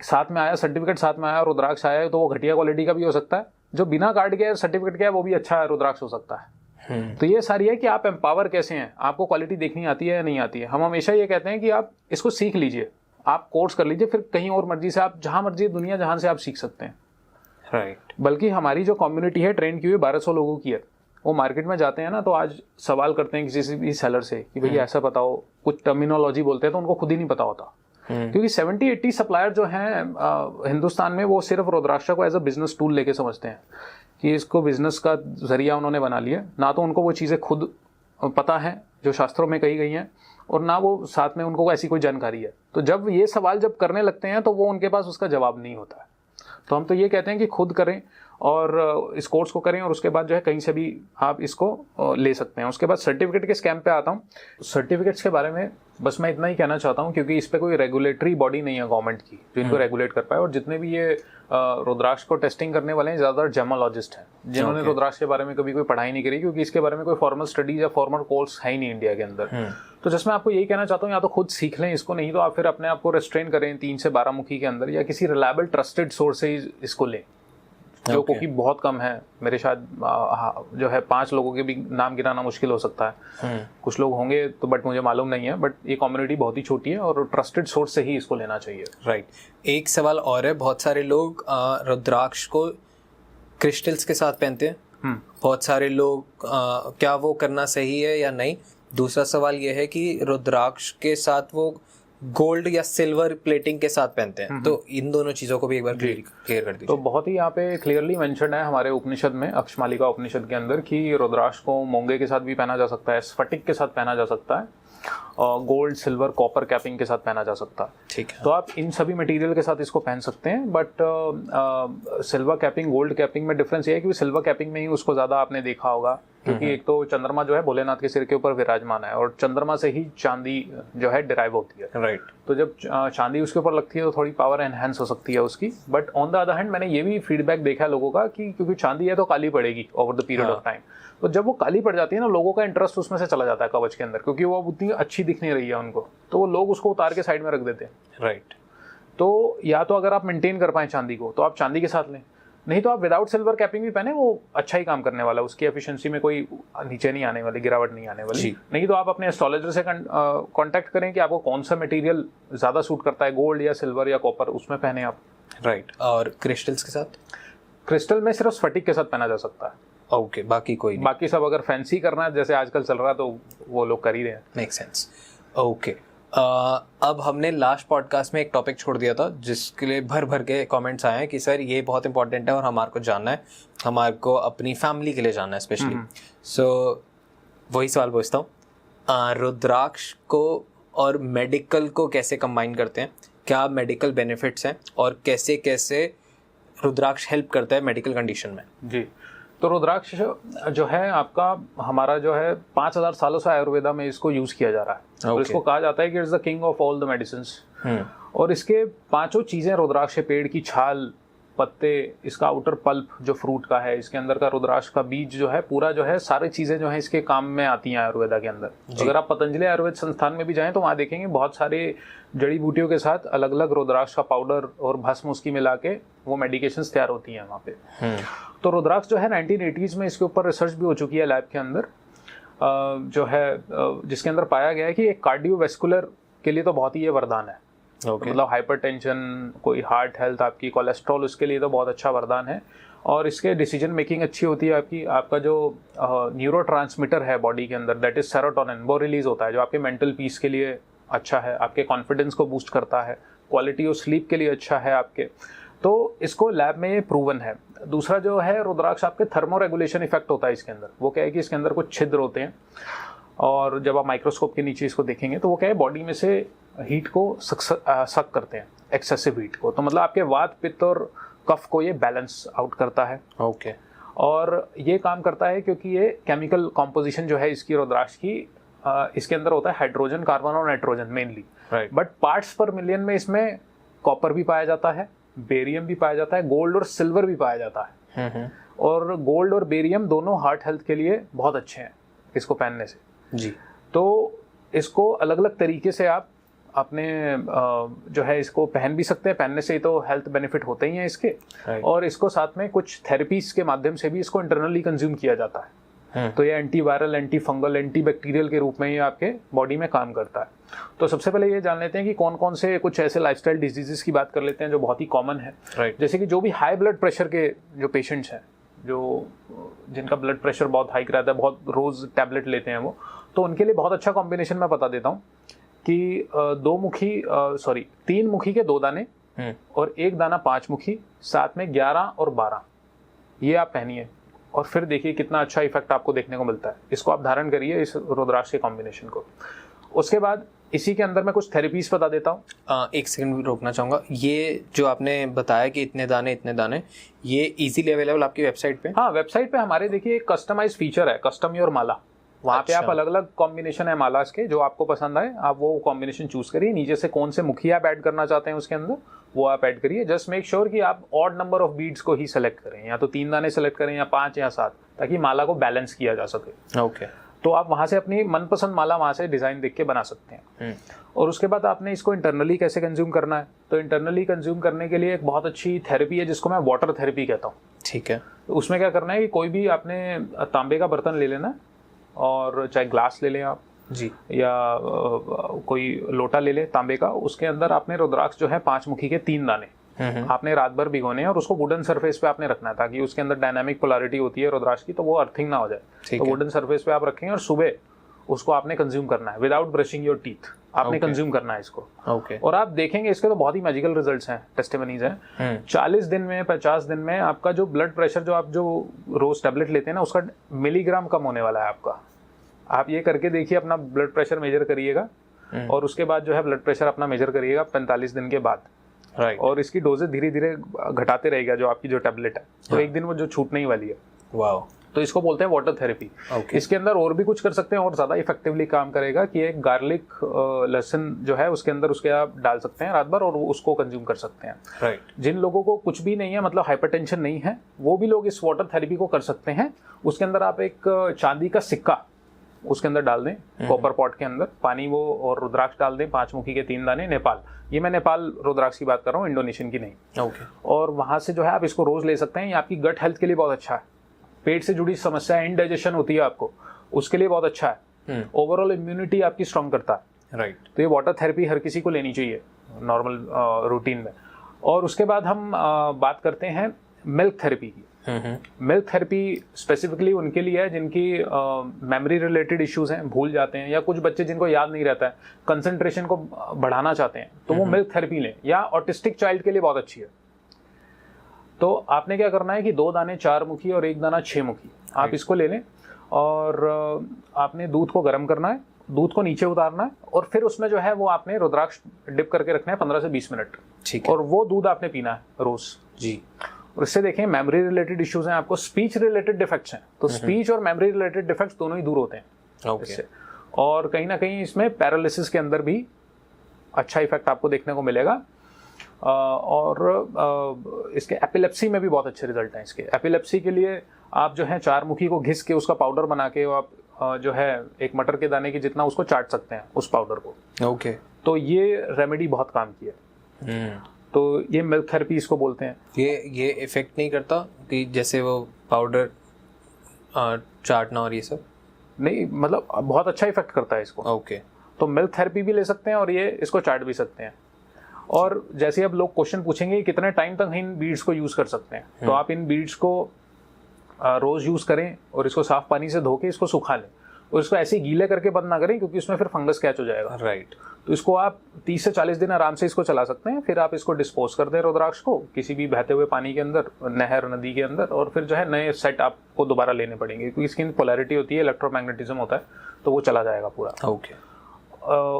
साथ में आया, सर्टिफिकेट साथ में आया और रुद्राक्ष आया है तो वो घटिया क्वालिटी का भी हो सकता है। जो बिना कार्ड के सर्टिफिकेट के है वो भी अच्छा रुद्राक्ष हो सकता है। तो ये सारी है कि आप एम्पावर कैसे हैं, आपको क्वालिटी देखनी आती है या नहीं आती है। हम हमेशा ये कहते हैं कि आप इसको सीख लीजिए, आप कोर्स कर लीजिए, फिर कहीं और मर्जी से आप जहां मर्जी दुनिया जहां से आप सीख सकते हैं। राइट। बल्कि हमारी जो कम्युनिटी है ट्रेन की हुई 1200 लोगों की है। वो मार्केट में जाते हैं ना तो आज सवाल करते हैं किसी भी सेलर से कि भैया ऐसा बताओ, कुछ टर्मिनोलॉजी बोलते हैं तो उनको खुद ही नहीं पता होता। क्योंकि 70-80 सप्लायर जो हैं हिंदुस्तान में वो सिर्फ रुद्राक्ष को एज अ बिजनेस टूल लेके समझते हैं कि इसको बिजनेस का जरिया उन्होंने बना लिया। ना तो उनको वो चीज़ें खुद पता है जो शास्त्रों में कही गई हैं, और ना वो साथ में उनको ऐसी कोई जानकारी है। तो जब ये सवाल जब करने लगते हैं तो वो उनके पास उसका जवाब नहीं होता है। तो हम तो ये कहते हैं कि खुद करें और इस कोर्स को करें, और उसके बाद जो है कहीं से भी आप इसको ले सकते हैं। उसके बाद सर्टिफिकेट के स्कैम पे आता हूँ। सर्टिफिकेट्स के बारे में बस मैं इतना ही कहना चाहता हूँ, क्योंकि इस पे कोई रेगुलेटरी बॉडी नहीं है गवर्नमेंट की जो इनको रेगुलेट कर पाए। और जितने भी ये रुद्राक्ष को टेस्टिंग करने वाले हैं ज़्यादातर जेमोलॉजिस्ट हैं, जिन्होंने रुद्राक्ष के बारे में कभी कोई पढ़ाई नहीं करी, क्योंकि इसके बारे में कोई फॉर्मल स्टडीज या फॉर्मल कोर्स है ही नहीं इंडिया के अंदर। तो जिसमें आपको यही कहना चाहता हूँ, या तो खुद सीख लें इसको, नहीं तो आप फिर अपने आप को रेस्ट्रेन करें 3 से 12 मुखी के अंदर, या किसी रिलायबल ट्रस्टेड सोर्स से इसको लें, जो कि बहुत कम है। मेरे शायद जो है 5 लोगों के भी नाम गिनाना मुश्किल हो सकता है। कुछ लोग होंगे तो, बट मुझे मालूम नहीं है। बट ये कम्युनिटी बहुत ही छोटी है और ट्रस्टेड सोर्स से ही इसको लेना चाहिए। राइट। एक सवाल और है, बहुत सारे लोग रुद्राक्ष को क्रिस्टल्स के साथ पहनते हैं। बहुत सारे लोग क्या वो करना सही है या नहीं। दूसरा सवाल ये है कि रुद्राक्ष के साथ वो गोल्ड या सिल्वर प्लेटिंग के साथ पहनते हैं, तो इन दोनों चीजों को भी एक बार क्लियर कर दीजिए। तो बहुत ही यहाँ पे क्लियरली मेंशन है हमारे उपनिषद में, अक्षमालिका उपनिषद के अंदर, कि रुद्राक्ष को मोंगे के साथ भी पहना जा सकता है, स्फटिक के साथ पहना जा सकता है, और गोल्ड, सिल्वर, कॉपर कैपिंग के साथ पहना जा सकता है। ठीक है। तो आप इन सभी मटेरियल के साथ इसको पहन सकते हैं। But silver capping, gold capping में डिफरेंस ये है कि सिल्वर कैपिंग में ही उसको ज्यादा आपने देखा होगा, क्योंकि एक तो चंद्रमा जो है भोलेनाथ के सिर के ऊपर विराजमान है, और चंद्रमा से ही चांदी जो है डिराइव होती है। राइट। तो जब चांदी उसके ऊपर लगती है तो थोड़ी पावर एनहेंस हो सकती है उसकी। But on the other hand मैंने ये भी फीडबैक देखा है लोगों का कि क्योंकि चांदी है तो काली पड़ेगी over the period of time. तो जब वो काली पड़ जाती है ना, लोगों का इंटरेस्ट उसमें से चला जाता है कवच के अंदर, क्योंकि वो उतनी अच्छी दिख नहीं रही है उनको, तो वो लोग उसको उतार के साइड में रख देते हैं। राइट। तो या तो अगर आप मेंटेन कर पाए चांदी को तो आप चांदी के साथ लें, नहीं तो आप विदाउट सिल्वर कैपिंग भी पहने, वो अच्छा ही काम करने वाला है। उसकी एफिशिएंसी में कोई नीचे नहीं आने वाली, गिरावट नहीं आने वाली। नहीं तो आप अपने एस्ट्रोलॉजर से कांटेक्ट करें कि आपको कौन सा मटेरियल ज्यादा सूट करता है, गोल्ड या सिल्वर या कॉपर, उसमें पहने आप। राइट। और क्रिस्टल्स के साथ? क्रिस्टल में सिर्फ स्फटिक के साथ पहना जा सकता है। ओके, बाकी कोई नहीं। बाकी सब अगर फैंसी करना है जैसे आजकल चल रहा है तो वो लोग कर ही रहे हैं। Make sense. ओके। अब हमने लास्ट पॉडकास्ट में एक टॉपिक छोड़ दिया था जिसके लिए भर भर के कमेंट्स आए हैं कि सर ये बहुत इंपॉर्टेंट है और हमारे को जानना है, हमारे को अपनी फैमिली के लिए जानना है स्पेशली। सो वही सवाल पूछता हूँ, रुद्राक्ष को और मेडिकल को कैसे कंबाइन करते हैं, क्या मेडिकल बेनिफिट्स हैं और कैसे कैसे रुद्राक्ष हेल्प करता है मेडिकल कंडीशन में? जी, तो रुद्राक्ष जो है आपका, हमारा जो है 5000 सालों से आयुर्वेदा में इसको यूज किया जा रहा है। और इसको कहा जाता है कि it's the king of all the medicines. और इसके 5 चीजें, रुद्राक्ष पेड़ की छाल, पत्ते, इसका आउटर पल्प जो फ्रूट का है, इसके अंदर का रुद्राक्ष का बीज जो है, पूरा जो है, सारी चीजें जो है इसके काम में आती हैं आयुर्वेदा के अंदर। अगर आप पतंजलि आयुर्वेद संस्थान में भी जाएं तो वहाँ देखेंगे बहुत सारे जड़ी बूटियों के साथ अलग अलग रुद्राक्ष का पाउडर और भस्म उसकी मिला के वो मेडिकेशंस तैयार होती हैं वहाँ पे। तो रुद्राक्ष जो है 1980s में इसके ऊपर रिसर्च भी हो चुकी है लैब के अंदर, जो है जिसके अंदर पाया गया है कि एक कार्डियोवैस्कुलर के लिए तो बहुत ही ये वरदान है। मतलब हाइपरटेंशन, कोई हार्ट हेल्थ, आपकी कोलेस्ट्रॉल, उसके लिए तो बहुत अच्छा वरदान है। और इसके डिसीजन मेकिंग अच्छी होती है आपकी। आपका जो न्यूरोट्रांसमीटर है बॉडी के अंदर, दैट इज सेरोटोनिन, वो रिलीज होता है जो आपके मेंटल पीस के लिए अच्छा है, आपके कॉन्फिडेंस को बूस्ट करता है, क्वालिटी ऑफ स्लीप के लिए अच्छा है आपके। तो इसको लैब में ये प्रूवन है। दूसरा जो है रुद्राक्ष आपके थर्मो रेगुलेशन इफेक्ट होता है इसके अंदर। वो क्या है कि इसके अंदर कुछ छिद्र होते हैं और जब आप माइक्रोस्कोप के नीचे इसको देखेंगे तो वो क्या है बॉडी में से हीट को सक करते हैं, एक्सेसिव हीट को। तो मतलब आपके वात पित्त और कफ को ये बैलेंस आउट करता है। ओके। और ये काम करता है क्योंकि ये केमिकल कॉम्पोजिशन जो है इसकी रुद्राक्ष की इसके अंदर होता है हाइड्रोजन, कार्बन और nitrogen mainly. Right. But parts पर मिलियन में इसमें कॉपर भी पाया जाता है, बेरियम भी पाया जाता है, गोल्ड और सिल्वर भी पाया जाता है। और गोल्ड और बेरियम दोनों हार्ट हेल्थ के लिए बहुत अच्छे हैं इसको पहनने से। जी। तो इसको अलग अलग तरीके से आप अपने जो है इसको पहन भी सकते हैं। पहनने से ही तो हेल्थ बेनिफिट होते ही हैं इसके। और इसको साथ में कुछ थेरेपीज के माध्यम से भी इसको इंटरनली कंज्यूम किया जाता है। तो ये anti viral, anti fungal, anti bacterial के रूप में ये आपके बॉडी में काम करता है। तो सबसे पहले ये जान लेते हैं कि कौन कौन से कुछ ऐसे लाइफस्टाइल डिजीजेस की बात कर लेते हैं जो बहुत ही कॉमन है। जैसे कि जो भी हाई ब्लड प्रेशर के जो पेशेंट्स हैं, जो जिनका ब्लड प्रेशर बहुत हाई रहता है, बहुत रोज टैबलेट लेते हैं वो, तो उनके लिए बहुत अच्छा कॉम्बिनेशन मैं बता देता हूँ कि 3 मुखी के 2 दाने और 1 दाना 5 मुखी, साथ में 11 और 12 ये आप पहनिए और फिर देखिए कितना अच्छा इफेक्ट आपको देखने को मिलता है। इसको आप धारण करिए, इस रुद्राक्ष के कॉम्बिनेशन को। उसके बाद इसी के अंदर मैं कुछ थेरेपीज बता देता हूँ। एक सेकंड रोकना चाहूँगा। ये जो आपने बताया कि इतने दाने, ये इजीली अवेलेबल आपकी वेबसाइट पे? हाँ, वेबसाइट पे हमारे देखिए एक कस्टमाइज फीचर है, कस्टम योर माला। वहाँ पे आप अलग अलग कॉम्बिनेशन है मालास के, जो आपको पसंद आए आप वो कॉम्बिनेशन चूज करिए। नीचे से कौन से मुखी आप ऐड करना चाहते हैं उसके अंदर वो आप ऐड करिए। जस्ट मेक श्योर कि आप ऑड नंबर ऑफ बीड्स को ही सेलेक्ट करें, या तो 3 दाने सेलेक्ट करें या 5 या 7, ताकि माला को बैलेंस किया जा सके। ओके। तो आप वहाँ से अपनी मनपसंद माला वहाँ से डिजाइन देख के बना सकते हैं। और उसके बाद आपने इसको इंटरनली कैसे कंज्यूम करना है, तो इंटरनली कंज्यूम करने के लिए एक बहुत अच्छी थेरेपी है जिसको मैं वाटर थेरेपी कहता हूँ। ठीक है। तो उसमें क्या करना है कि कोई भी आपने तांबे का बर्तन ले लेना है, और चाहे ग्लास ले लें आप जी, या कोई लोटा ले ले तांबे का। उसके अंदर आपने रुद्राक्ष जो है 5 मुखी के 3 दाने आपने रात भर भिगोने हैं और उसको वुडन सरफेस पे आपने रखना है, ताकि उसके अंदर डायनामिक पोलैरिटी होती है रुद्राक्ष की, तो वो अर्थिंग ना हो जाए। तो वुडन सरफेस पे आप रखेंगे और सुबह उसको आपने कंज्यूम करना है विदाउट ब्रशिंग योर टीथ। आपने कंज्यूम करना है इसको। और आप देखेंगे इसके तो बहुत ही मैजिकल रिजल्ट्स हैं, टेस्टिमनीज हैं। 40 दिन में 50 दिन में आपका जो ब्लड प्रेशर जो आप जो रोज टैबलेट लेते हैं ना, उसका मिलीग्राम कम होने वाला है आपका। आप ये करके देखिए, अपना ब्लड प्रेशर मेजर करिएगा और उसके बाद जो है ब्लड प्रेशर अपना मेजर करिएगा 45 दिन के बाद। और इसकी डोजेज धीरे धीरे घटाते रहेगा जो आपकी जो टैबलेट है, तो एक दिन वो जो छूटने ही वाली है। वाओ। तो इसको बोलते हैं वाटर थेरेपी। इसके अंदर और भी कुछ कर सकते हैं और ज्यादा इफेक्टिवली काम करेगा कि एक गार्लिक लहसुन जो है उसके अंदर उसके आप डाल सकते हैं रात भर और उसको कंज्यूम कर सकते हैं। जिन लोगों को कुछ भी नहीं है, मतलब हाइपरटेंशन नहीं है, वो भी लोग इस वाटर थेरेपी को कर सकते हैं। उसके अंदर आप एक चांदी का सिक्का उसके अंदर डाल दें, कॉपर पॉट के अंदर पानी वो, और रुद्राक्ष डाल दें 5 मुखी के 3 दाने। नेपाल, ये मैं नेपाल रुद्राक्ष की बात कर रहा हूँ, इंडोनेशियन की नहीं। और वहां से जो है आप इसको रोज ले सकते हैं। ये आपकी गट हेल्थ के लिए बहुत अच्छा है। पेट से जुड़ी समस्या इनडाइजेशन होती है आपको, उसके लिए बहुत अच्छा है। ओवरऑल इम्यूनिटी आपकी स्ट्रॉन्ग करता है। तो ये वाटर थेरेपी हर किसी को लेनी चाहिए नॉर्मल रूटीन में। और उसके बाद हम बात करते हैं मिल्क थेरेपी की। मिल्क थेरेपी स्पेसिफिकली उनके लिए है जिनकी मेमोरी रिलेटेड इश्यूज हैं, भूल जाते हैं, या कुछ बच्चे जिनको याद नहीं रहता है, कंसंट्रेशन को बढ़ाना चाहते हैं, तो वो मिल्क थेरेपी लें। या ऑटिस्टिक चाइल्ड के लिए बहुत अच्छी है। तो आपने क्या करना है कि 2 दाने 4 मुखी और 1 दाना 6 मुखी आप इसको ले लें, और आपने दूध को गर्म करना है, दूध को नीचे उतारना है, और फिर उसमें जो है वो आपने रुद्राक्ष डिप करके रखना है 15 से 20 मिनट। ठीक है। और वो दूध आपने पीना है रोज जी। और इससे देखें मेमोरी रिलेटेड इश्यूज हैं आपको, स्पीच रिलेटेड डिफेक्ट्स हैं, तो स्पीच और मेमोरी रिलेटेड डिफेक्ट्स दोनों ही दूर होते हैं इससे। और कहीं ना कहीं इसमें पैरालिसिस के अंदर भी अच्छा इफेक्ट आपको देखने को मिलेगा। और इसके एपिलेप्सी में भी बहुत अच्छे रिजल्ट हैं। इसके एपिलेप्सी के लिए आप जो है 4 मुखी को घिस के उसका पाउडर बना के आप जो है एक मटर के दाने की जितना उसको चाट सकते हैं उस पाउडर को। तो ये रेमेडी बहुत काम की है। तो ये मिल्क थेरेपी इसको बोलते हैं। ये इफेक्ट नहीं करता कि जैसे वो पाउडर चाटना और ये सब? नहीं, मतलब बहुत अच्छा इफेक्ट करता है इसको। तो मिल्क थेरेपी भी ले सकते हैं और ये इसको चाट भी सकते हैं। और जैसे अब लोग क्वेश्चन पूछेंगे कितने टाइम तक इन बीड्स को यूज कर सकते हैं, तो आप इन बीड्स को रोज यूज करें और इसको साफ पानी से धो के इसको सुखा लें, और इसको ऐसे गीले करके बंद ना करें क्योंकि उसमें फिर फंगस कैच हो जाएगा। तो इसको आप 30 से 40 दिन आराम से इसको चला सकते हैं। फिर आप इसको डिस्पोज कर दें रुद्राक्ष को किसी भी बहते हुए पानी के अंदर, नहर नदी के अंदर, और फिर जो है नए सेट आपको दोबारा लेने पड़ेंगे, क्योंकि इसकी पोलैरिटी होती है, इलेक्ट्रोमैग्नेटिज्म होता है, तो वो चला जाएगा पूरा। ओके।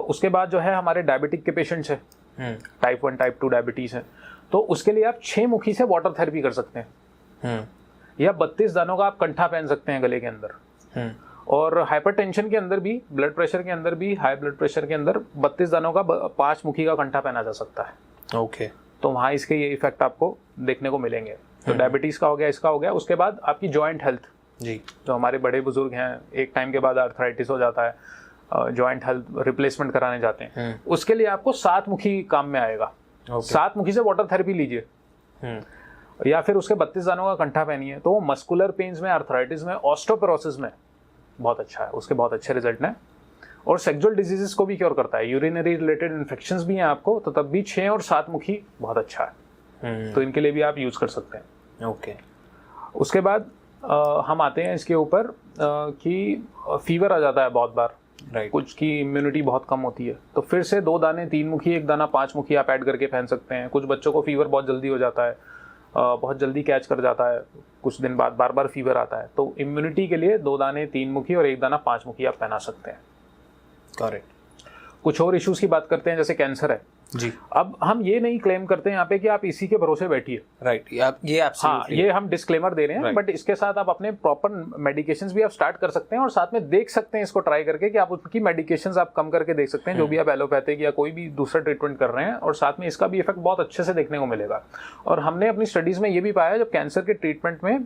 उसके बाद जो है हमारे डायबिटिक के पेशेंट्स हैं, टाइप 1 टाइप 2 डायबिटीज है, तो उसके लिए आप 6 मुखी से वाटर थेरेपी कर सकते हैं, या 32 दानों का आप कंठा पहन सकते हैं गले के अंदर। और हाइपरटेंशन के अंदर भी, ब्लड प्रेशर के अंदर भी, हाई ब्लड प्रेशर के अंदर 32 दानों का 5 मुखी का कंठा पहना जा सकता है। ओके। तो वहाँ इसके ये इफेक्ट आपको देखने को मिलेंगे। तो डायबिटीज का हो गया, इसका हो गया। उसके बाद आपकी जॉइंट हेल्थ, जी, जो हमारे बड़े बुजुर्ग हैं, एक टाइम के बाद आर्थराइटिस हो जाता है, जॉइंट हेल्थ रिप्लेसमेंट कराने जाते हैं, उसके लिए आपको 7 मुखी काम में आएगा। 7 मुखी से वाटर थेरेपी लीजिए, या फिर उसके 32 दानों का कंठा पहनिए, तो वो मस्कुलर पेन्स में, आर्थराइटिस में, ऑस्टियोपोरोसिस में बहुत अच्छा है, उसके बहुत अच्छे रिजल्ट हैं। और सेक्सुअल डिजीजेस को भी क्योर करता है, यूरिनरी रिलेटेड इन्फेक्शंस भी हैं आपको, तो तब भी 6 और 7 मुखी बहुत अच्छा है, तो इनके लिए भी आप यूज कर सकते हैं। ओके। उसके बाद हम आते हैं इसके ऊपर कि फीवर आ जाता है बहुत बार, कुछ की इम्यूनिटी बहुत कम होती है, तो फिर से 2 दाने 3 मुखी, 1 दाना 5 मुखी आप ऐड करके पहन सकते हैं। कुछ बच्चों को फीवर बहुत जल्दी हो जाता है, बहुत जल्दी कैच कर जाता है, कुछ दिन बाद बार बार फीवर आता है, तो इम्यूनिटी के लिए 2 दाने 3 मुखी और 1 दाना 5 मुखी आप पहना सकते हैं। करेक्ट। कुछ और इश्यूज की बात करते हैं, जैसे कैंसर है जी। अब हम ये नहीं क्लेम करते हैं यहाँ पे कि आप इसी के भरोसे बैठिए, राइट, ये हम डिस्क्लेमर दे रहे हैं, बट इसके साथ आप अपने प्रॉपर मेडिकेशंस भी आप स्टार्ट कर सकते हैं, और साथ में देख सकते हैं इसको ट्राई करके कि आप उनकी मेडिकेशंस आप कम करके देख सकते हैं, जो भी आप एलोपैथिक या कोई भी दूसरा ट्रीटमेंट कर रहे हैं, और साथ में इसका भी इफेक्ट बहुत अच्छे से देखने को मिलेगा। और हमने अपनी स्टडीज में ये भी पाया, जब कैंसर के ट्रीटमेंट में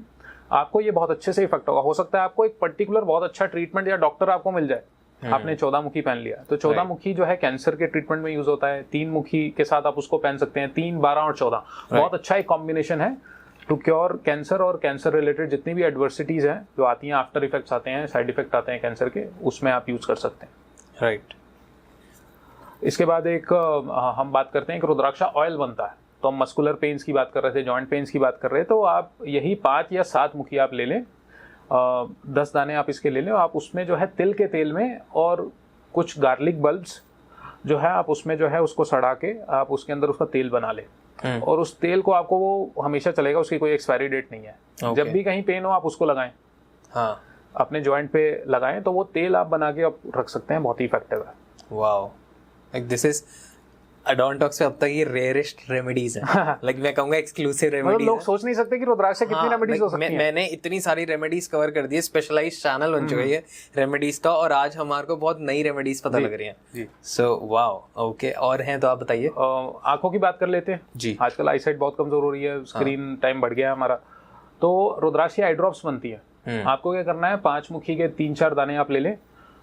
आपको ये बहुत अच्छे से इफेक्ट होगा। हो सकता है आपको एक पर्टिकुलर बहुत अच्छा ट्रीटमेंट या डॉक्टर आपको मिल जाए, आपने 14 मुखी पहन लिया, तो 14 मुखी जो है कैंसर के ट्रीटमेंट में यूज होता है। 3 मुखी के साथ आप उसको पहन सकते हैं, 3, 12 और 14 बहुत अच्छा एक कॉम्बिनेशन है टू क्योर कैंसर। और कैंसर रिलेटेड जितनी भी एडवर्सिटीज हैं जो आती हैं, आफ्टर इफेक्ट्स आते हैं, साइड इफेक्ट आते हैं कैंसर के, उसमें आप यूज कर सकते हैं। राइट। इसके बाद एक हम बात करते हैं कि रुद्राक्षा ऑयल बनता है, तो हम मस्कुलर पेन्स की बात कर रहे थे, जॉइंट पेन्स की बात कर रहे हैं, तो आप यही 5 या 7 मुखी आप ले लें, 10 दाने आप इसके ले लें, आप उसमें जो है तिल के तेल में और कुछ गार्लिक बल्ब्स जो है आप उसमें जो है उसको सड़ा के आप उसके अंदर उसका तेल बना लें, और उस तेल को आपको वो हमेशा चलेगा, उसकी कोई एक्सपायरी डेट नहीं है। जब भी कहीं पेन हो आप उसको लगाएं, हाँ, अपने जॉइंट पे लगाएं, तो वो तेल आप बना के आप रख सकते हैं, बहुत ही इफेक्टिव है। वाओ, लाइक दिस इज अडोंटॉक्स पे अब तक ये रेयरेस्ट रेमेडीज है, लाइक मैं कहूंगा एक्सक्लूसिव रेमेडीज। मतलब लोग सोच नहीं सकते कि रुद्राक्ष से कितनी रेमेडीज हो सकती हैं। मैंने इतनी सारी रेमेडीज कवर कर दी है, स्पेशलाइज्ड चैनल बन चुका है रेमेडीज का, और आज हमारे को बहुत नई रेमेडीज पता लग रही हैं। सो वाओ, ओके, और हैं तो आप बताइए। आंखों की बात कर लेते हैं जी। आजकल आई साइट बहुत कमजोर हो रही है, स्क्रीन टाइम बढ़ गया है हमारा, तो रुद्राक्ष की आई ड्रॉप्स बनती है। आपको क्या करना है, 5 मुखी के 3-4 दाने आप ले लें,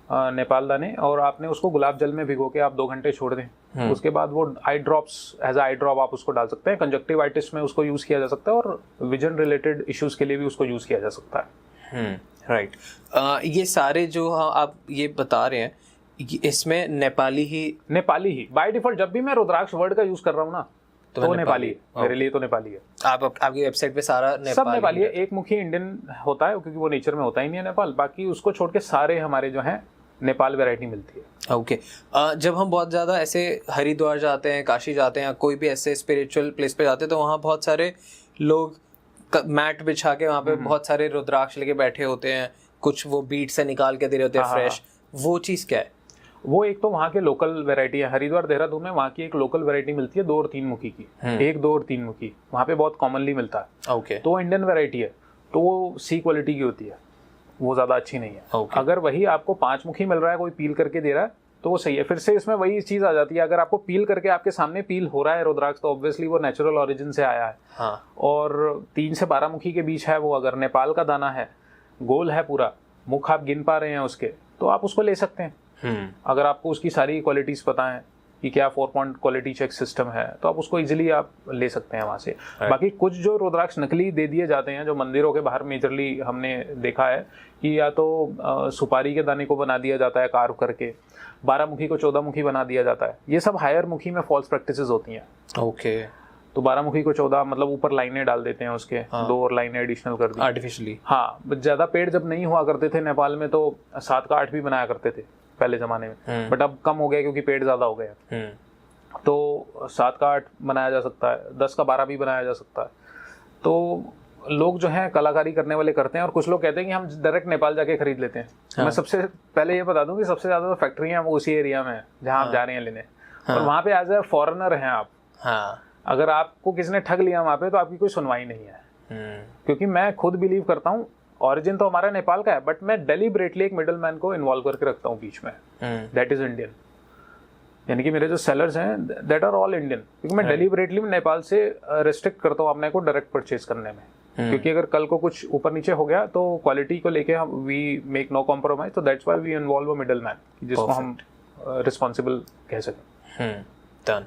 नेपाल दाने, और आपने उसको गुलाब जल में भिगो के आप 2 घंटे छोड़ दें। उसके बाद वो eye drops, as eye drop आप उसको डाल सकते हैं। कंजक्टिवाइटिस में उसको यूज किया जा सकता है, और विजन रिलेटेड इश्यूज के लिए भी उसको यूज किया जा सकता है। राइट। ये सारे जो आप ये बता रहे हैं, इसमें नेपाली ही बाय डिफॉल्ट, जब भी मैं रुद्राक्ष वर्ड का यूज कर रहा हूँ ना, तो नेपाली है मेरे लिए, तो नेपाली है। आपकी वेबसाइट पे सारा सब नेपाली है। एक मुखी इंडियन होता है, क्योंकि वो नेचर में होता ही नहीं है नेपाल, बाकी उसको छोड़ के सारे हमारे जो हैं नेपाल वैरायटी मिलती है। ओके। जब हम बहुत ज़्यादा ऐसे हरिद्वार जाते हैं, काशी जाते हैं, कोई भी ऐसे स्पिरिचुअल प्लेस पे जाते हैं, तो वहाँ बहुत सारे लोग मैट बिछा के वहाँ पे बहुत सारे रुद्राक्ष लेके बैठे होते हैं, कुछ वो बीट से निकाल के दे रहे होते हैं फ्रेश। वो चीज़ क्या है? वो एक तो वहाँ के लोकल वैरायटी है। हरिद्वार देहरादून में वहाँ की एक लोकल वैरायटी मिलती है 2 और 3 मुखी की, 1, 2 और 3 मुखी वहाँ पे बहुत कॉमनली मिलता है। ओके। तो इंडियन वैरायटी है, तो वो सी क्वालिटी की होती है, वो ज्यादा अच्छी नहीं है। अगर वही आपको 5 मुखी मिल रहा है, कोई पील करके दे रहा है, तो वो सही है। फिर से इसमें वही चीज आ जाती है, अगर आपको पील करके आपके सामने पील हो रहा है रुद्राक्ष, तो ऑब्वियसली वो नेचुरल ओरिजिन से आया है। हाँ। और 3 से 12 मुखी के बीच है वो, अगर नेपाल का दाना है, गोल है पूरा, मुख आप गिन पा रहे हैं उसके, तो आप उसको ले सकते हैं। अगर आपको उसकी सारी क्वालिटीज पता है कि क्या 4 पॉइंट क्वालिटी चेक सिस्टम है, तो आप उसको इजीली आप ले सकते हैं वहां से। बाकी कुछ जो रुद्राक्ष नकली दे दिए जाते हैं, जो मंदिरों के बाहर मेजरली हमने देखा है कि या तो सुपारी के दाने को बना दिया जाता है कार्व करके, 12 मुखी को 14 मुखी बना दिया जाता है, ये सब हायर मुखी में फॉल्स प्रैक्टिसेस होती हैं। ओके। तो 12 मुखी को 14 मतलब ऊपर लाइनें डाल देते हैं उसके, 2 और लाइनें एडिशनल कर दी आर्टिफिशियली। हाँ, ज्यादा पेड़ जब नहीं हुआ करते थे नेपाल में, तो 7 का 8 भी बनाया करते थे, पहले ज़माने में, बट अब कम हो गया क्योंकि पेड़ ज़्यादा हो गए। तो 7 का 8 बनाया जा सकता है, 10 का 12 भी बनाया जा सकता है। तो लोग जो हैं कलाकारी करने वाले करते हैं, और कुछ लोग कहते हैं कि हम डायरेक्ट नेपाल जाके खरीद लेते हैं। हाँ। मैं सबसे पहले ये बता दूं कि सबसे ज़्यादा फैक्ट्रियाँ वो उसी एरिया में है जहाँ आप जा रहे हैं लेने। और वहाँ पे एज ए फॉरेनर हैं आप। अगर आपको किसी ने ठग लिया वहाँ पे तो आपकी कोई सुनवाई नहीं है। क्योंकि मैं खुद बिलीव करता हूँ, ऑरिजिन तो हमारा नेपाल का है, बट मैं डेलिबरेटली एक मिडल मैन को इन्वॉल्व करके रखता हूँ बीच में, दैट इज इंडियन। यानी कि मेरे जो सेलर्स हैं दैट आर ऑल इंडियन, क्योंकि मैं डेलिबरेटली नेपाल से रेस्ट्रिक्ट करता हूँ अपने को डायरेक्ट परचेज करने में। क्योंकि अगर कल को कुछ ऊपर नीचे हो गया तो क्वालिटी को लेके हम वी मेक नो कॉम्प्रोमाइज, तो that's why we involve a middleman जिसको हम रिस्पॉन्सिबल कह सकें। डन।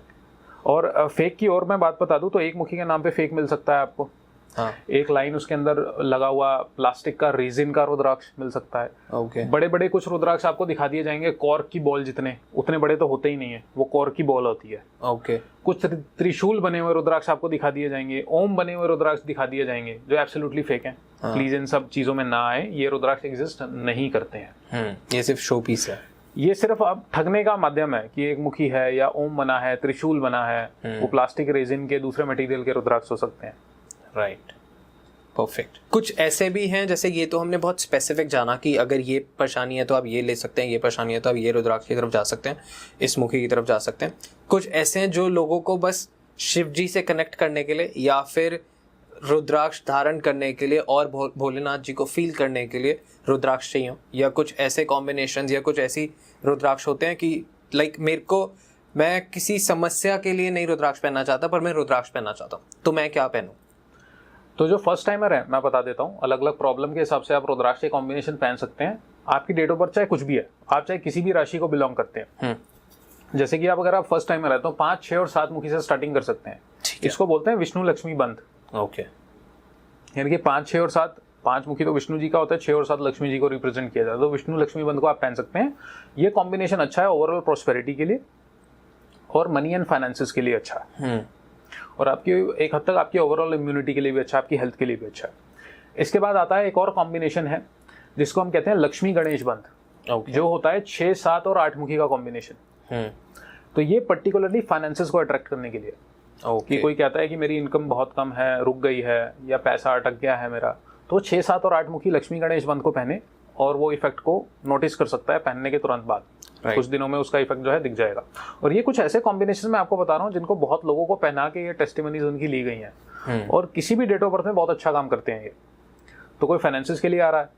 और फेक की और मैं बात बता दूं तो एक मुखी के नाम पे फेक मिल सकता है आपको। हाँ। एक लाइन उसके अंदर लगा हुआ प्लास्टिक का रेजिन का रुद्राक्ष मिल सकता है। ओके। बड़े बड़े कुछ रुद्राक्ष आपको दिखा दिए जाएंगे, कॉर्क की बॉल जितने, उतने बड़े तो होते ही नहीं है, वो कॉर्क की बॉल होती है। ओके। कुछ त्रिशूल बने हुए रुद्राक्ष आपको दिखा दिए जाएंगे, ओम बने हुए रुद्राक्ष दिखा दिए जाएंगे, जो एब्सोल्युटली फेक है। हाँ। प्लीज इन सब चीजों में ना आए, ये रुद्राक्ष एग्जिस्ट नहीं करते हैं। ये सिर्फ शो पीस है, ये सिर्फ अब ठगने का माध्यम है कि एक मुखी है या ओम बना है, त्रिशूल बना है, वो प्लास्टिक रेजिन के दूसरे मटेरियल के रुद्राक्ष हो सकते हैं। Right, perfect. कुछ ऐसे भी हैं, जैसे ये तो हमने बहुत स्पेसिफिक जाना कि अगर ये परेशानी है तो आप ये ले सकते हैं, ये परेशानी है तो आप ये रुद्राक्ष की तरफ जा सकते हैं, इस मुखी की तरफ जा सकते हैं। कुछ ऐसे हैं जो लोगों को बस शिव जी से कनेक्ट करने के लिए या फिर रुद्राक्ष धारण करने के लिए और भोलेनाथ जी को फील करने के लिए रुद्राक्ष चाहिए, या कुछ ऐसे कॉम्बिनेशन या कुछ ऐसी रुद्राक्ष होते हैं कि मैं किसी समस्या के लिए नहीं रुद्राक्ष पहनना चाहता, पर मैं रुद्राक्ष पहनना चाहता हूँ, तो मैं क्या पहनूं? तो जो फर्स्ट टाइमर है मैं बता देता हूँ, अलग अलग प्रॉब्लम के हिसाब से आप रुद्राक्ष के कॉम्बिनेशन पहन सकते हैं। आपकी डेट ऑफ बर्थ चाहे कुछ भी है, आप चाहे किसी भी राशि को बिलोंग करते हैं, जैसे कि अगर आप फर्स्ट टाइमर है तो 5, 6 और 7 मुखी से स्टार्टिंग कर सकते हैं। इसको बोलते हैं विष्णु लक्ष्मी बंध। ओके। यानी कि 5, 6 और 7, 5 मुखी तो विष्णु जी का होता है, 6 और 7 लक्ष्मी जी को रिप्रेजेंट किया जाता है, तो विष्णु लक्ष्मी बंध को आप पहन सकते हैं। ये कॉम्बिनेशन अच्छा है ओवरऑल प्रोस्पेरिटी के लिए और मनी एंड फाइनेंसेस के लिए अच्छा है, और आपकी एक हद तक आपकी ओवरऑल इम्यूनिटी के लिए भी अच्छा, आपकी हेल्थ के लिए भी अच्छा है। इसके बाद आता है एक और कॉम्बिनेशन है जिसको हम कहते हैं लक्ष्मी गणेश बंध, जो होता है 6, 7 और 8 मुखी का कॉम्बिनेशन। तो ये पर्टिकुलरली फाइनेंसेस को अट्रैक्ट करने के लिए, कि कोई कहता है कि मेरी इनकम बहुत कम है, रुक गई है, या पैसा अटक गया है मेरा, तो 6, 7 और 8 मुखी लक्ष्मी गणेश बंध को पहने और वो इफेक्ट को नोटिस कर सकता है पहनने के तुरंत बाद। कुछ दिनों में उसका इफेक्ट जो है दिख जाएगा। और ये कुछ ऐसे कॉम्बिनेशन मैं आपको बता रहा हूँ जिनको बहुत लोगों को पहना के ये टेस्टिमनीज उनकी ली गई हैं, और किसी भी डेट ऑफ बर्थ में बहुत अच्छा काम करते हैं ये। तो कोई फाइनेंसिस के लिए आ रहा है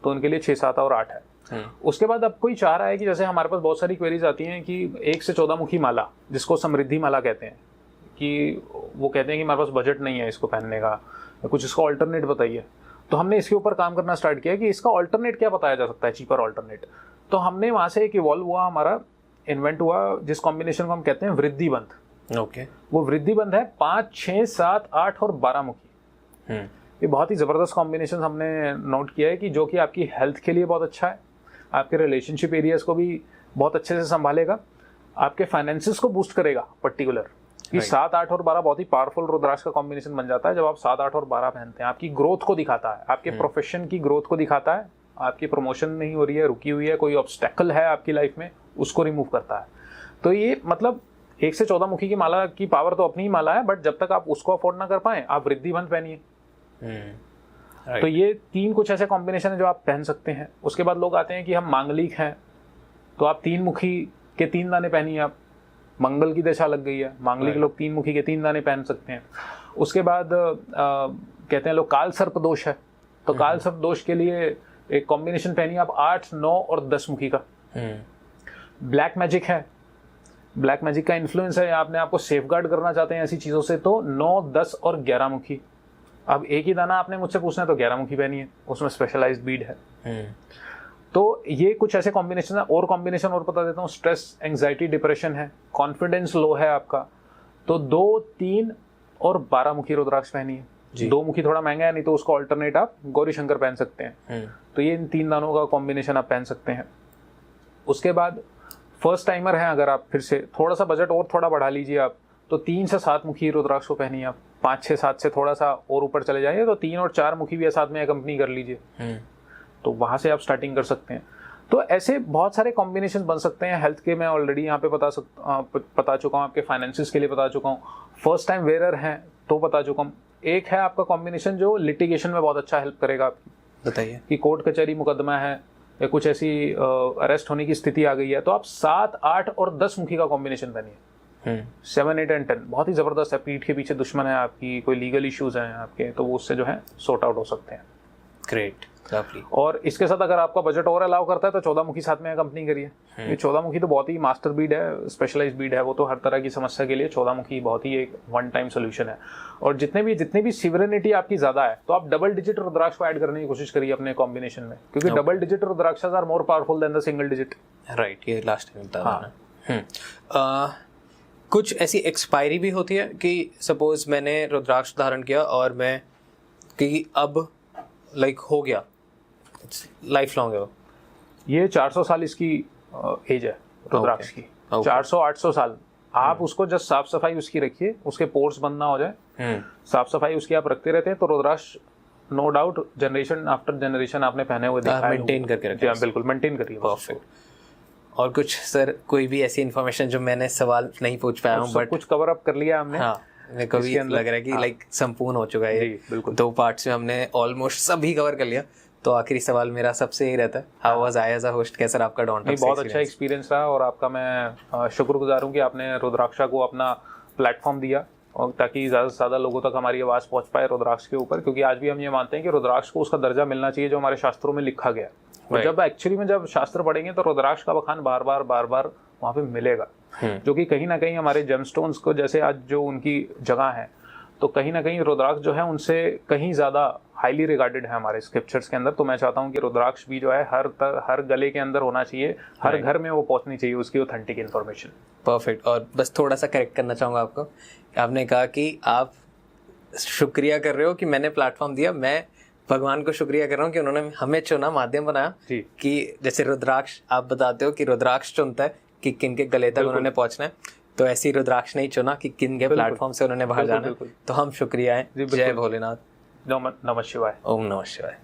तो उनके लिए 6, 7 और 8 है। उसके बाद अब कोई चाह रहा है कि जैसे हमारे पास बहुत सारी क्वेरीज आती हैं कि 1 से 14 मुखी माला, जिसको समृद्धि माला कहते हैं, कि वो कहते हैं कि हमारे पास बजट नहीं है इसको पहनने का, कुछ इसका ऑल्टरनेट बताइए। तो हमने इसके ऊपर काम करना स्टार्ट किया कि इसका ऑल्टरनेट क्या बताया जा सकता है, चीपर ऑल्टरनेट। तो हमने वहां से एक इवॉल्व हुआ, हमारा इन्वेंट हुआ जिस कॉम्बिनेशन को हम कहते हैं वृद्धि बंध। ओके। वो वृद्धि बंध है 5, 6, 7, 8 और 12 मुखी। ये बहुत ही जबरदस्त कॉम्बिनेशन हमने नोट किया है कि जो कि आपकी हेल्थ के लिए बहुत अच्छा है, आपके रिलेशनशिप एरियाज को भी बहुत अच्छे से संभालेगा, आपके फाइनेंसेस को बूस्ट करेगा पर्टिकुलर। कि 7, 8 और 12 बहुत ही पावरफुल रुद्राक्ष का कॉम्बिनेशन बन जाता है जब आप 7, 8 और 12 पहनते हैं। आपकी ग्रोथ को दिखाता है, आपके प्रोफेशन की ग्रोथ को दिखाता है, आपकी प्रमोशन नहीं हो रही है, रुकी हुई है, कोई ऑब्स्टेकल है आपकी लाइफ में, उसको रिमूव करता है। तो ये मतलब 1 से 14 मुखी की माला की पावर तो अपनी ही माला है, बट जब तक आप उसको अफोर्ड ना कर पाए आप वृद्धि बंध पहनिए। तो ये 3 कुछ ऐसे कॉम्बिनेशन है जो आप पहन सकते हैं। उसके बाद लोग आते हैं कि हम मांगलिक हैं, तो आप 3 मुखी के 3 दाने पहनिए। आप मंगल की दशा लग गई है, मांगलिक लोग 3 मुखी के 3 दाने पहन सकते हैं। उसके बाद कहते हैं लोग काल सर्प दोष है, तो काल सर्प दोष के लिए एक कॉम्बिनेशन पहनिए आप 8, 9 और 10 मुखी का। ब्लैक मैजिक है, ब्लैक मैजिक का इन्फ्लुएंस है, आपने आपको सेफगार्ड करना चाहते हैं ऐसी चीजों से, तो 9, 10 और 11 मुखी। अब एक ही दाना आपने मुझसे पूछना है तो 11 मुखी पहनिए, उसमें स्पेशलाइज्ड बीड है। तो ये कुछ ऐसे कॉम्बिनेशन है। और कॉम्बिनेशन और बता देता हूँ, स्ट्रेस, एंजाइटी, डिप्रेशन है, कॉन्फिडेंस लो है आपका, तो 2, 3 और 12 मुखी रुद्राक्ष पहनिए। 2 मुखी थोड़ा महंगा है, नहीं तो उसको अल्टरनेट आप गौरी शंकर पहन सकते हैं। तो ये इन 3 दानों का कॉम्बिनेशन आप पहन सकते हैं। उसके बाद फर्स्ट टाइमर है, अगर आप फिर से थोड़ा सा बजट और थोड़ा बढ़ा लीजिए आप, तो 3 से 7 मुखी रुद्राक्ष को पहनिए आप। 5, 6, 7 से थोड़ा सा और ऊपर चले जाइए तो 3 और 4 मुखी भी साथ में कंपनी कर लीजिए, तो वहां से आप स्टार्टिंग कर सकते हैं। तो ऐसे बहुत सारे कॉम्बिनेशन बन सकते हैं। हेल्थ के मैं ऑलरेडी यहाँ पे बता चुका हूँ, आपके फाइनेंसिस के लिए बता चुका हूँ, फर्स्ट टाइम वेयर हैं तो बता चुका हूँ। एक है आपका कॉम्बिनेशन जो लिटिगेशन में बहुत अच्छा हेल्प करेगा आपकी। बताइए। कि कोर्ट कचहरी मुकदमा है या कुछ ऐसी अरेस्ट होने की स्थिति आ गई है, तो आप 7, 8 और 10 मुखी का कॉम्बिनेशन बनिए। 7, 8 एंड 10 बहुत ही जबरदस्त है। पीठ के पीछे दुश्मन है आपकी, कोई लीगल इश्यूज हैं आपके, तो वो उससे जो है सॉर्ट आउट हो सकते हैं। Great, lovely. और इसके साथ अगर आपका बजट और अलाउ करता है तो 14 मुखी साथ में कंपनी करिए। ये 14 मुखी तो बहुत ही मास्टर बीड है, स्पेशलाइज्ड बीड है। वो तो हर तरह की समस्या के लिए 14 मुखी बहुत ही एक वन टाइम सोल्यूशन है। और जितने भी सिवरेनिटी आपकी ज्यादा है तो आप डबल डिजिट रुद्राक्ष को ऐड करने की कोशिश करिए अपने कॉम्बिनेशन में, क्योंकि double digit rudrakshas are more powerful than the single digit. Right, ये लास्ट टाइम बताया। कुछ ऐसी एक्सपायरी भी होती है कि सपोज मैंने रुद्राक्ष धारण किया और मैं कि अब लाइक हो गया, लाइफ लॉन्ग है वो? ये 400 साल इसकी एज है रुद्राक्ष की। 400-800 साल। आप उसको जस्ट साफ सफाई उसकी रखिए, उसके पोर्स बंद ना हो जाए, साफ सफाई उसकी आप रखते रहते हैं तो rudraksha no doubt generation after generation आपने पहने हुए देखा है, मेंटेन करके रखिए। बिल्कुल मेंटेन करिए। परफेक्ट। और कुछ सर, कोई भी ऐसी इन्फॉर्मेशन जो मैंने सवाल नहीं पूछ पाया हूँ, बट कुछ कवर अप कर लिया हमने। हाँ, मेरे को भी लग रहा है कि लाइक संपूर्ण हो चुका है। बिल्कुल 2 पार्ट्स में हमने ऑलमोस्ट सभी कवर कर लिया। तो आखिरी सवाल मेरा सबसे यही रहता है, how was I as a host? कैसा आपका डॉन टॉक्स? बहुत अच्छा एक्सपीरियंस रहा और आपका मैं शुक्रगुजार हूँ कि आपने रुद्राक्षा को अपना प्लेटफॉर्म दिया, और ताकि ज़्यादा से ज़्यादा लोगों तक हमारी आवाज़ पहुँच पाए रुद्राक्ष के ऊपर। क्योंकि आज भी हम ये मानते हैं कि रुद्राक्ष को उसका दर्जा मिलना चाहिए जो हमारे शास्त्रों में लिखा गया। और जब एक्चुअली में जब शास्त्र पढ़ेंगे तो रुद्राक्ष का बखान बार बार वहाँ पे मिलेगा, जो कि कहीं ना कहीं हमारे जेमस्टोन्स को जैसे आज जो उनकी जगह है, तो कहीं ना कहीं रुद्राक्ष जो है उनसे कहीं ज़्यादा हाईली रिगार्डेड है हमारे स्क्रिप्चर्स के अंदर। तो मैं चाहता हूँ कि रुद्राक्ष भी जो है हर गले के अंदर होना चाहिए, हर घर में वो पहुँचनी चाहिए उसकी ऑथेंटिक इन्फॉर्मेशन। परफेक्ट। और बस थोड़ा सा करेक्ट करना चाहूँगा आपको, आपने कहा कि आप शुक्रिया कर रहे हो कि मैंने प्लेटफॉर्म दिया। मैं भगवान को शुक्रिया कर रहा हूँ कि उन्होंने हमें चुना, माध्यम बनाया कि जैसे रुद्राक्ष आप बताते हो कि रुद्राक्ष चुनता है कि किन के गले तक उन्होंने पहुंचना है, तो ऐसे ही रुद्राक्ष नहीं चुना कि किन के प्लेटफॉर्म से उन्होंने बाहर जाना है। तो हम शुक्रिया है। जय भोलेनाथ। नमः शिवाय। ओम नमः शिवाय।